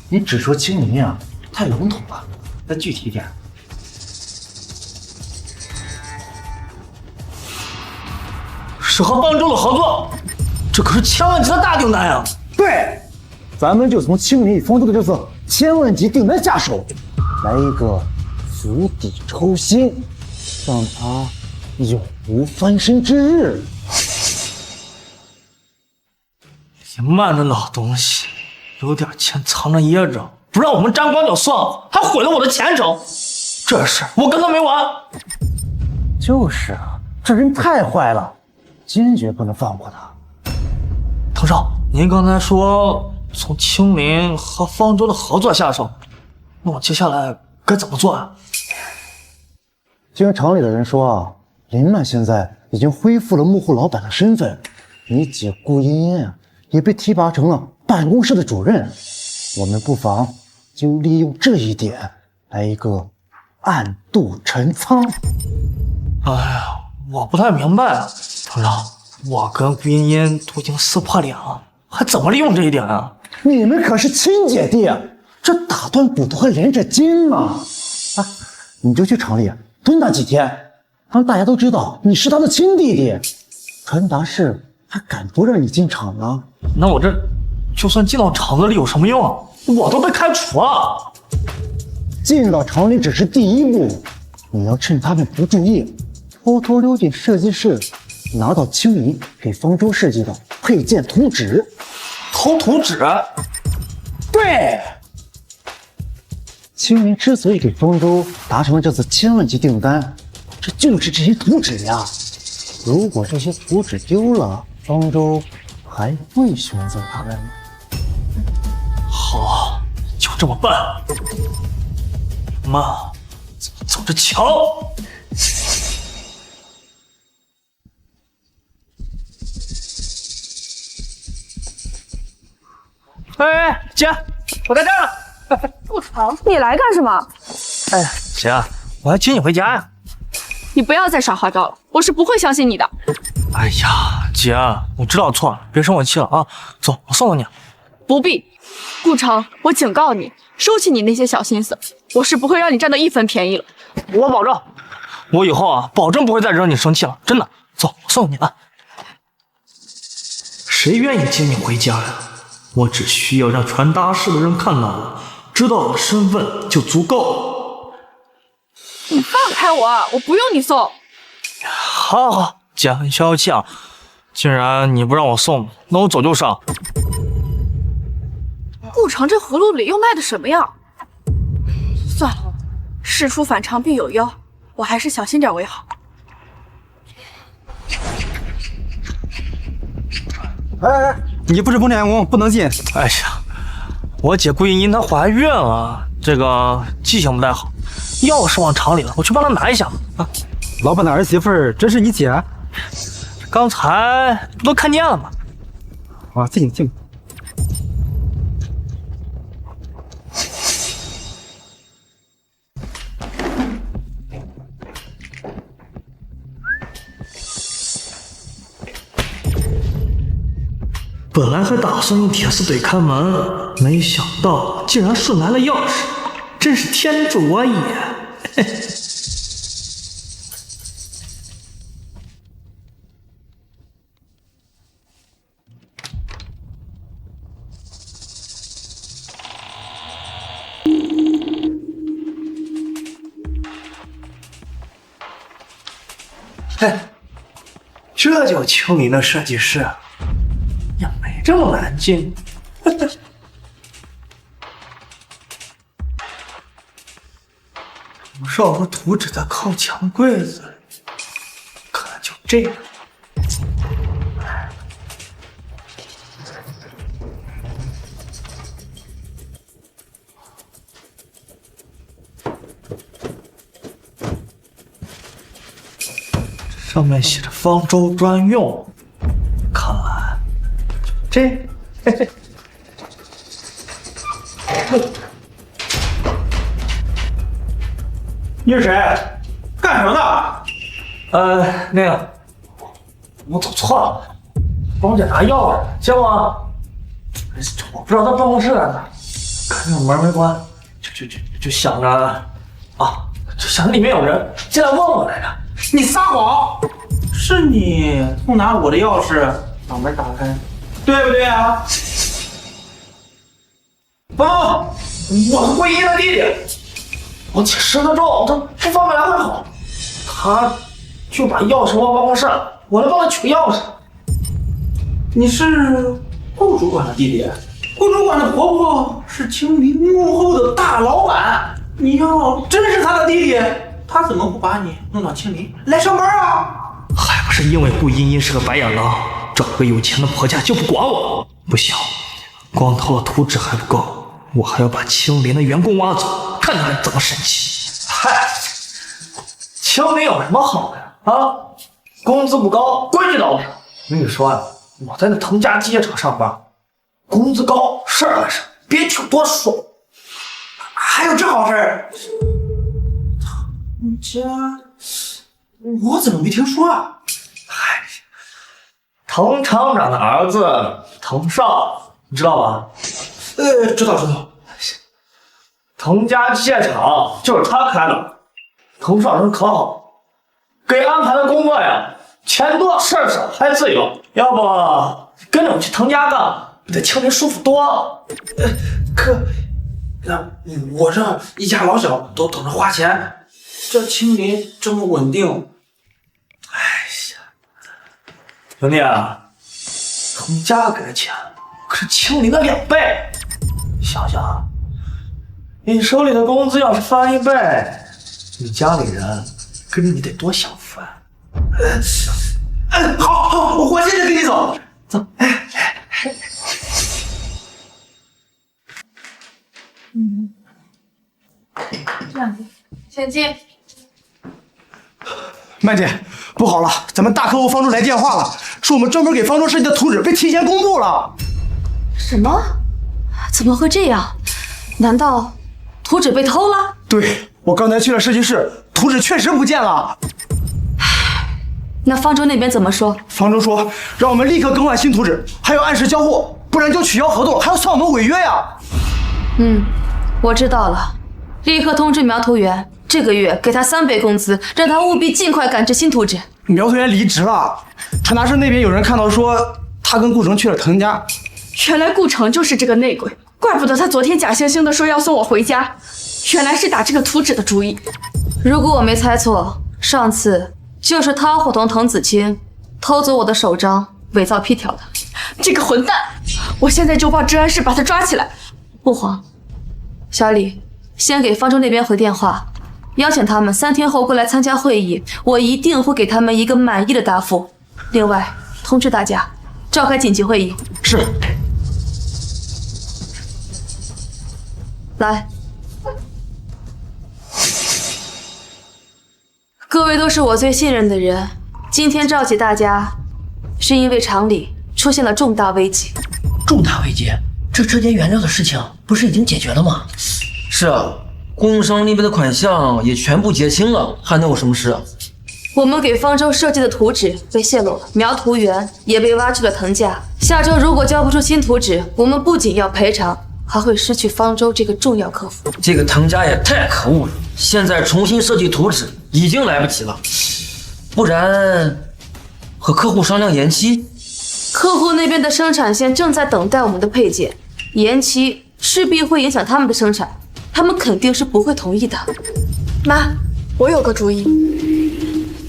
你只说青林啊，太笼统了。再具体点。是和方舟的合作，这可是1000万级的大订单呀！对，咱们就从青林与方舟的这份1000万级订单下手，来一个釜底抽薪，让他永无翻身之日。林曼这老东西，有点钱藏着掖着，不让我们沾光就算了，还毁了我的前程。这事我跟他没完。就是啊，这人太坏了，坚决不能放过他。藤少，您刚才说从青林和方舟的合作下手，那我接下来该怎么做啊？听厂里的人说啊，林曼现在已经恢复了幕后老板的身份，你姐顾茵茵啊也被提拔成了办公室的主任。我们不妨就利用这一点来一个暗度陈仓。哎呀，我不太明白啊，藤少，我跟顾茵茵都已经撕破脸了，还怎么利用这一点啊？你们可是亲姐弟，这打断骨头还连着筋嘛！啊，你就去厂里蹲他几天，让大家都知道你是他的亲弟弟。传达室还敢不让你进厂呢？那我这就算进到厂子里有什么用啊？我都被开除了。进到厂里只是第一步，你要趁他们不注意，偷偷溜进设计室，拿到青林给方舟设计的配件图纸。偷图纸？对。青林之所以给方舟达成了这次千万级订单，这就是这些图纸呀。如果这些图纸丢了，方舟还会选择他们吗？好，就这么办。妈，走着瞧。哎，姐，我在这儿呢。不成，你来干什么？哎呀，姐，我还接你回家呀。你不要再耍花招了，我是不会相信你的。哎呀，姐，我知道错了，别生我气了啊。走，我送送你。不必，顾城，我警告你，收起你那些小心思，我是不会让你占到一分便宜了。我保证，我以后啊，保证不会再惹你生气了，真的。走，我送你啊。谁愿意接你回家呀？我只需要让传达室的人看到我，知道我的身份就足够了。你放开我，我不用你送。好好，姐，你消消气啊。既然你不让我送，那我走就上。顾城这葫芦里又卖的什么药？算了，事出反常必有妖，我还是小心点为好。哎，你不是工厂员工，不能进。哎呀，我姐顾茵茵她怀孕了，这个记性不太好，钥匙忘厂里了，我去帮她拿一下啊。老板的儿媳妇真是你姐？刚才不都看见了吗？啊，进。本来还打算用铁丝怼开门，没想到竟然顺来了钥匙，真是天助我也！嘿嘿。嘿，这就青林的设计师。也没这么难进。不是和图纸在靠墙柜子里，可能就这个。这上面写着方舟专用，看来。这，嘿嘿，你是谁？干什么的？那个，我走错了，帮我姐拿钥匙，行吗？我不知道他办公室在哪，看见门没关，就想着啊，就想着里面有人进来问我来着。你撒谎！是你偷拿我的钥匙把门打开。对不对啊？不，我是顾茵的弟弟。我姐失了重，她不方便来回跑，她就把钥匙忘办公室了，我来帮她取钥匙。你是顾主管的弟弟？顾主管的婆婆是青林幕后的大老板，你要真是她的弟弟，她怎么不把你弄到青林来上班啊？还不是因为顾茵茵是个白眼狼，找个有钱的婆家就不管我。不行，光偷了图纸还不够，我还要把青林的员工挖走，看他们怎么生气。嗨，青林有什么好的啊？工资不高，规矩倒不少。跟你说啊，我在那腾家机械厂上班，工资高，事儿还少，别听多说。还有这好事？腾家，我怎么没听说啊？嗨，滕厂长的儿子滕少，你知道吧？知道。滕家机械厂就是他开的，滕少人可好，给安排的工作呀，钱多事儿少还自由。要不跟着我去滕家干，比在青林舒服多了。那我这一家老小都等着花钱，这青林这么稳定，哎呀，兄弟啊，滕家给的钱可是青林的2倍，想想啊，你手里的工资要是翻1倍，你家里人跟着你得多享福啊！好，我现在跟你走。这样子，前进。曼姐，不好了，咱们大客户方舟来电话了，说我们专门给方舟设计的图纸被提前公布了。什么？怎么会这样？难道图纸被偷了？对，我刚才去了设计室，图纸确实不见了。那方舟那边怎么说？方舟说让我们立刻更换新图纸，还要按时交货，不然就取消合同，还要算我们违约呀。我知道了，立刻通知苗图员，这个月给他3倍工资，让他务必尽快赶制新图纸。苗图员离职了，传达室那边有人看到说他跟顾城去了滕家。原来顾城就是这个内鬼，怪不得他昨天假惺惺的说要送我回家，原来是打这个图纸的主意。如果我没猜错，上次就是他伙同滕子清偷走我的手章，伪造批条的。这个混蛋，我现在就报治安室把他抓起来。不慌，小李，先给方舟那边回电话，邀请他们3天后过来参加会议，我一定会给他们一个满意的答复。另外，通知大家召开紧急会议。是。来，各位都是我最信任的人，今天召集大家，是因为厂里出现了重大危机。重大危机？这车间原料的事情不是已经解决了吗？是啊，供应商那边的款项也全部结清了，还能有什么事啊？我们给方舟设计的图纸被泄露了，苗图员也被挖去了滕家。下周如果交不出新图纸，我们不仅要赔偿，还会失去方舟这个重要客户。这个滕家也太可恶了，现在重新设计图纸已经来不及了，不然和客户商量延期。客户那边的生产线正在等待我们的配件，延期势必会影响他们的生产，他们肯定是不会同意的。妈，我有个主意。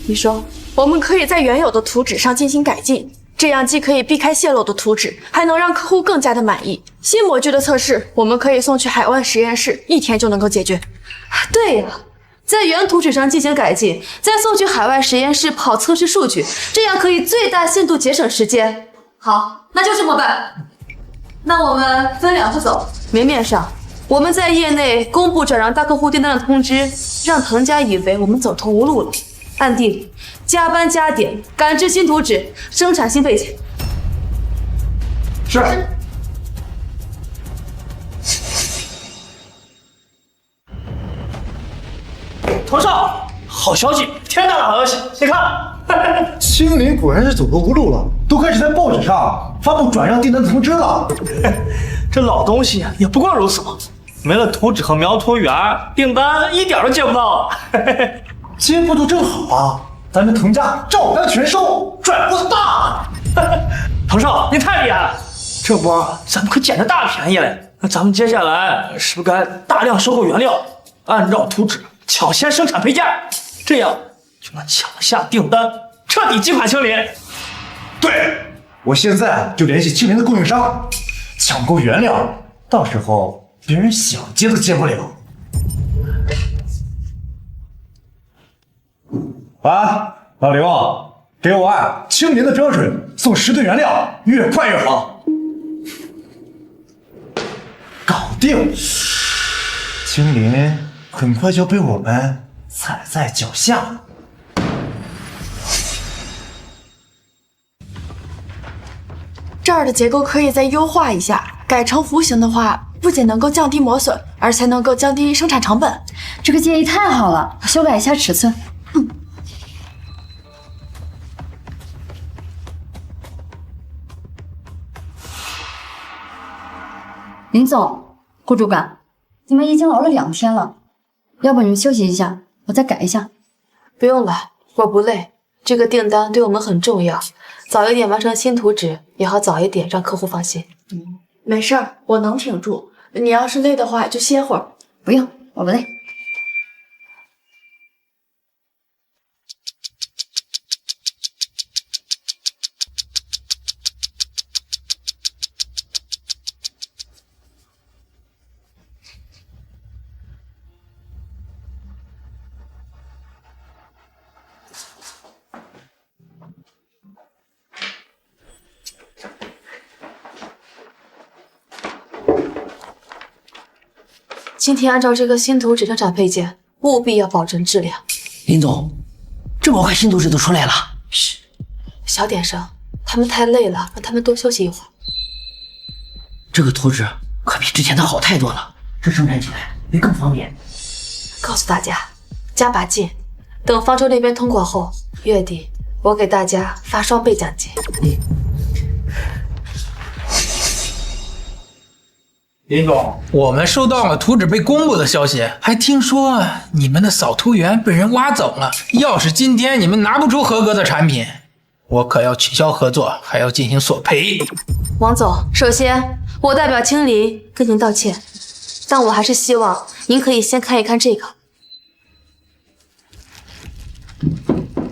你说，我们可以在原有的图纸上进行改进，这样既可以避开泄露的图纸，还能让客户更加的满意。新模具的测试，我们可以送去海外实验室，1天就能够解决。对呀，在原图纸上进行改进，再送去海外实验室跑测试数据，这样可以最大限度节省时间。好，那就这么办。那我们分2步走。明面上，我们在业内公布转让大客户订单的通知，让滕家以为我们走投无路了。暗地里加班加点赶制新图纸，生产新配件。是。滕少，好消息，天大的好消息！你看，青林果然是走投无路了，都开始在报纸上发布转让订单的通知了。这老东西也不过如此嘛，没了图纸和苗图员，订单一点都接不到。接不到正好啊，咱们滕家照单全收，赚不大。滕少，你太厉害了，这波咱们可捡着大便宜了。那咱们接下来是不是该大量收购原料，按照图纸抢先生产配件，这样就能抢下订单，彻底击垮青林？对，我现在就联系青林的供应商，抢购原料，到时候别人想接都接不了。老刘，给我按青林的标准送10吨原料，越快越好。搞定！青林很快就被我们踩在脚下。这儿的结构可以再优化一下，改成弧形的话，不仅能够降低磨损，而且能够降低生产成本。这个建议太好了，修改一下尺寸。林总、顾主管，你们已经熬了2天了，要不你们休息一下，我再改一下。不用了，我不累。这个订单对我们很重要，早一点完成新图纸，也好早一点让客户放心。没事儿，我能挺住。你要是累的话，就歇会儿。不用，我不累。今天按照这个新图纸生产配件，务必要保证质量。林总，这么快新图纸都出来了？嘘，小点声，他们太累了，让他们多休息一会儿。这个图纸可比之前的好太多了，这生产起来会更方便。告诉大家，加把劲，等方舟那边通过后，月底我给大家发双倍奖金。林总，我们收到了图纸被公布的消息，还听说你们的扫图员被人挖走了。要是今天你们拿不出合格的产品，我可要取消合作，还要进行索赔。王总，首先我代表青林跟您道歉，但我还是希望您可以先看一看这个，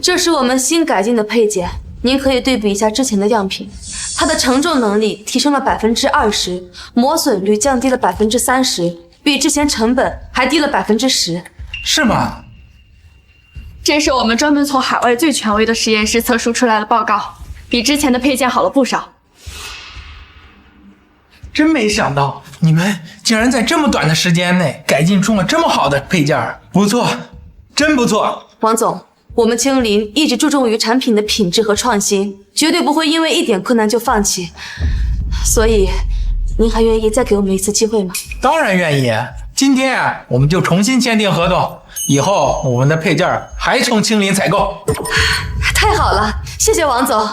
这是我们新改进的配件，您可以对比一下之前的样品。它的承重能力提升了20%，磨损率降低了30%，比之前成本还低了10%。是吗？这是我们专门从海外最权威的实验室测出出来的报告，比之前的配件好了不少。真没想到你们竟然在这么短的时间内改进出了这么好的配件，不错，真不错。王总，我们青林一直注重于产品的品质和创新，绝对不会因为一点困难就放弃。所以，您还愿意再给我们一次机会吗？当然愿意。今天我们就重新签订合同，以后我们的配件还从青林采购。太好了，谢谢王总。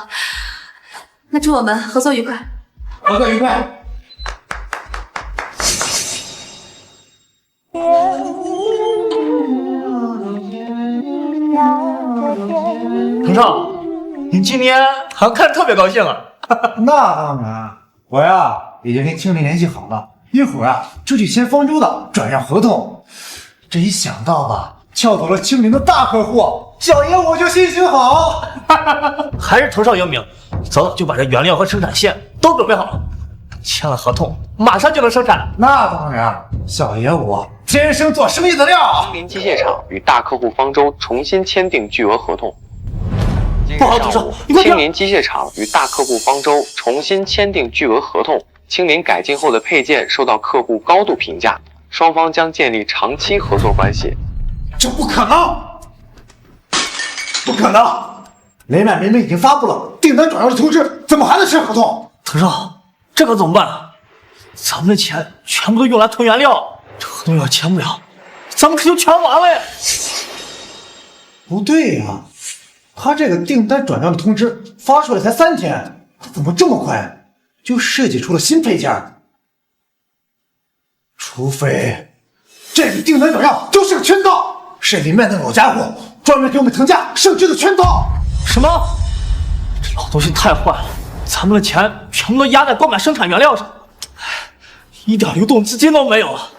那祝我们合作愉快。合作愉快。彭少，你今天好像看着特别高兴啊！那当然，我呀已经跟青林联系好了，一会儿啊就去签方舟的转让合同。这一想到吧，撬走了青林的大客户，小爷我就心情好。还是彭少英明，走，就把这原料和生产线都准备好了，签了合同，马上就能生产。那当然，小爷我天生做生意的料。青林机械厂与大客户方舟重新签订巨额合同。不好，彭少，青林机械厂与大客户方舟重新签订巨额合同。青林改进后的配件受到客户高度评价，双方将建立长期合作关系。这不可能！不可能！雷曼明明已经发布了订单转让的通知，怎么还能签合同？彭少，这可怎么办啊？咱们的钱全部都用来囤原料，这合同要签不了，咱们可就全完了呀！不对呀，他这个订单转让的通知发出来才3天，他怎么这么快就设计出了新配件？除非这个订单转让就是个圈套，是里面的老家伙专门给我们腾价设置的圈套。什么？这老东西太坏了，咱们的钱全部都压在购买生产原料上，一点流动资金都没有啊！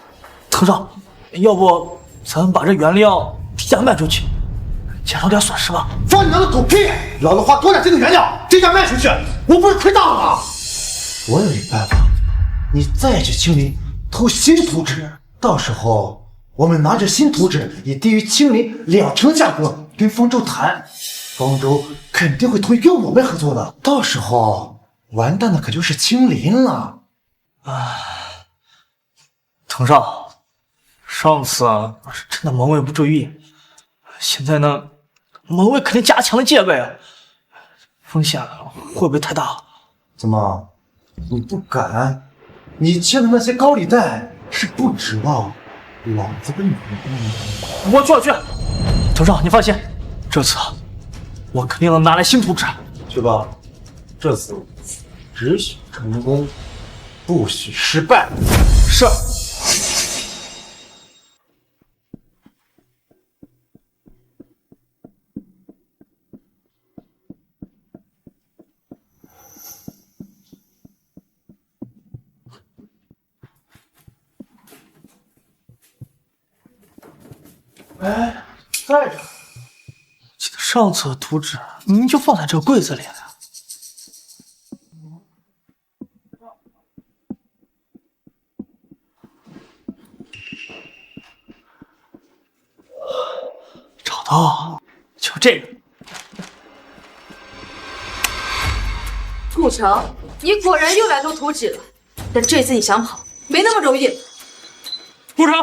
藤少，要不咱们把这原料低价卖出去，减少点损失吧？放你娘的狗屁！老子花多点这个原料低价卖出去，我不是亏大了吗？我有一办法你再去青林偷新图纸，到时候我们拿着新图纸以低于青林2成价格跟方舟谈，方舟肯定会同意跟我们合作的，到时候完蛋的可就是青林了。藤少，上次我是真的门卫不注意，现在呢，门卫肯定加强了戒备，风险会不会太大？怎么，你不敢？你欠的那些高利贷是不指望老子跟你的。我去。藤少，你放心，这次我肯定能拿来新图纸。去吧，这次只许成功，不许失败。是。哎，在这。记得上次的图纸明明就放在这个柜子里了。找到，就这个。顾城，你果然又来偷图纸了，但这次你想跑，没那么容易。顾城，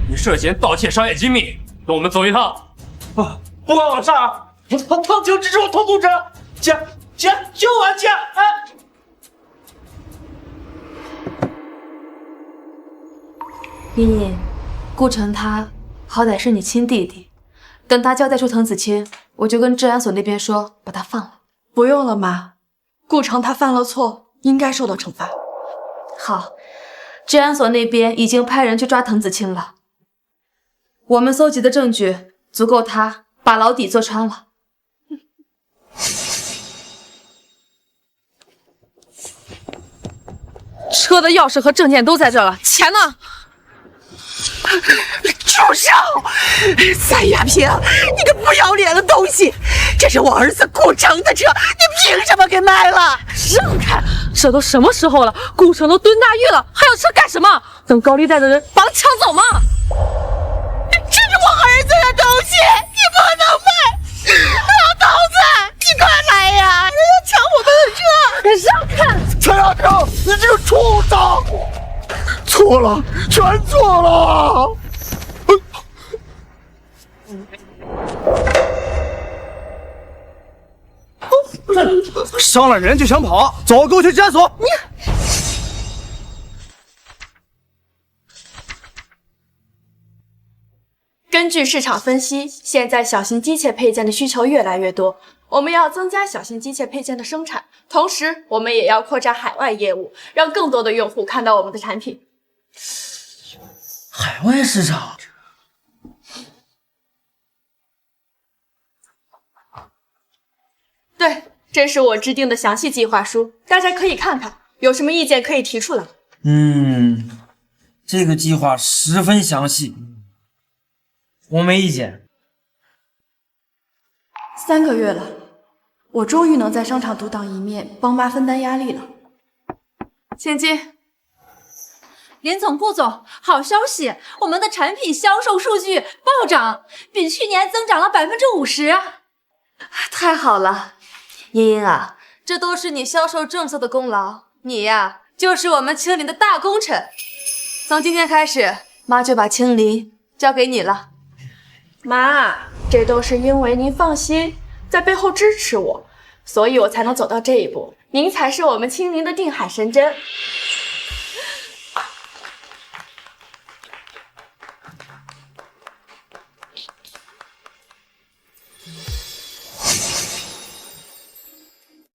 你涉嫌盗窃商业机密，跟我们走一趟。不关我事儿，他就支持我偷图纸，姐，救我姐！茵茵，顾城他好歹是你亲弟弟，等他交代出藤子清，我就跟治安所那边说，把他放了。不用了，妈。顾城他犯了错，应该受到惩罚。好，治安所那边已经派人去抓藤子清了。我们搜集的证据足够他把牢底坐穿了。车的钥匙和证件都在这了，钱呢？住手！三亚平，你个不要脸的东西！这是我儿子顾城的车，你凭什么给卖了？让开！这都什么时候了？顾城都蹲大狱了，还有车干什么？等高利贷的人把他抢走吗？这是我儿子的东西，你不能卖！老头子，你快来呀！人家抢我们的车！让开！陈亚平，你这个畜生！错了，全错了！伤了人就想跑，走，给我去治安所！根据市场分析，现在小型机械配件的需求越来越多，我们要增加小型机械配件的生产，同时我们也要扩展海外业务，让更多的用户看到我们的产品。海外市场，对，这是我制定的详细计划书，大家可以看看，有什么意见可以提出来。这个计划十分详细，我没意见。3个月了，我终于能在商场独当一面，帮妈分担压力了。千金，林总、顾总，好消息，我们的产品销售数据暴涨，比去年增长了50%啊！太好了，茵茵啊，这都是你销售政策的功劳，你呀就是我们青林的大功臣。从今天开始，妈就把青林交给你了。妈，这都是因为您放心，在背后支持我，所以我才能走到这一步。您才是我们青林的定海神针。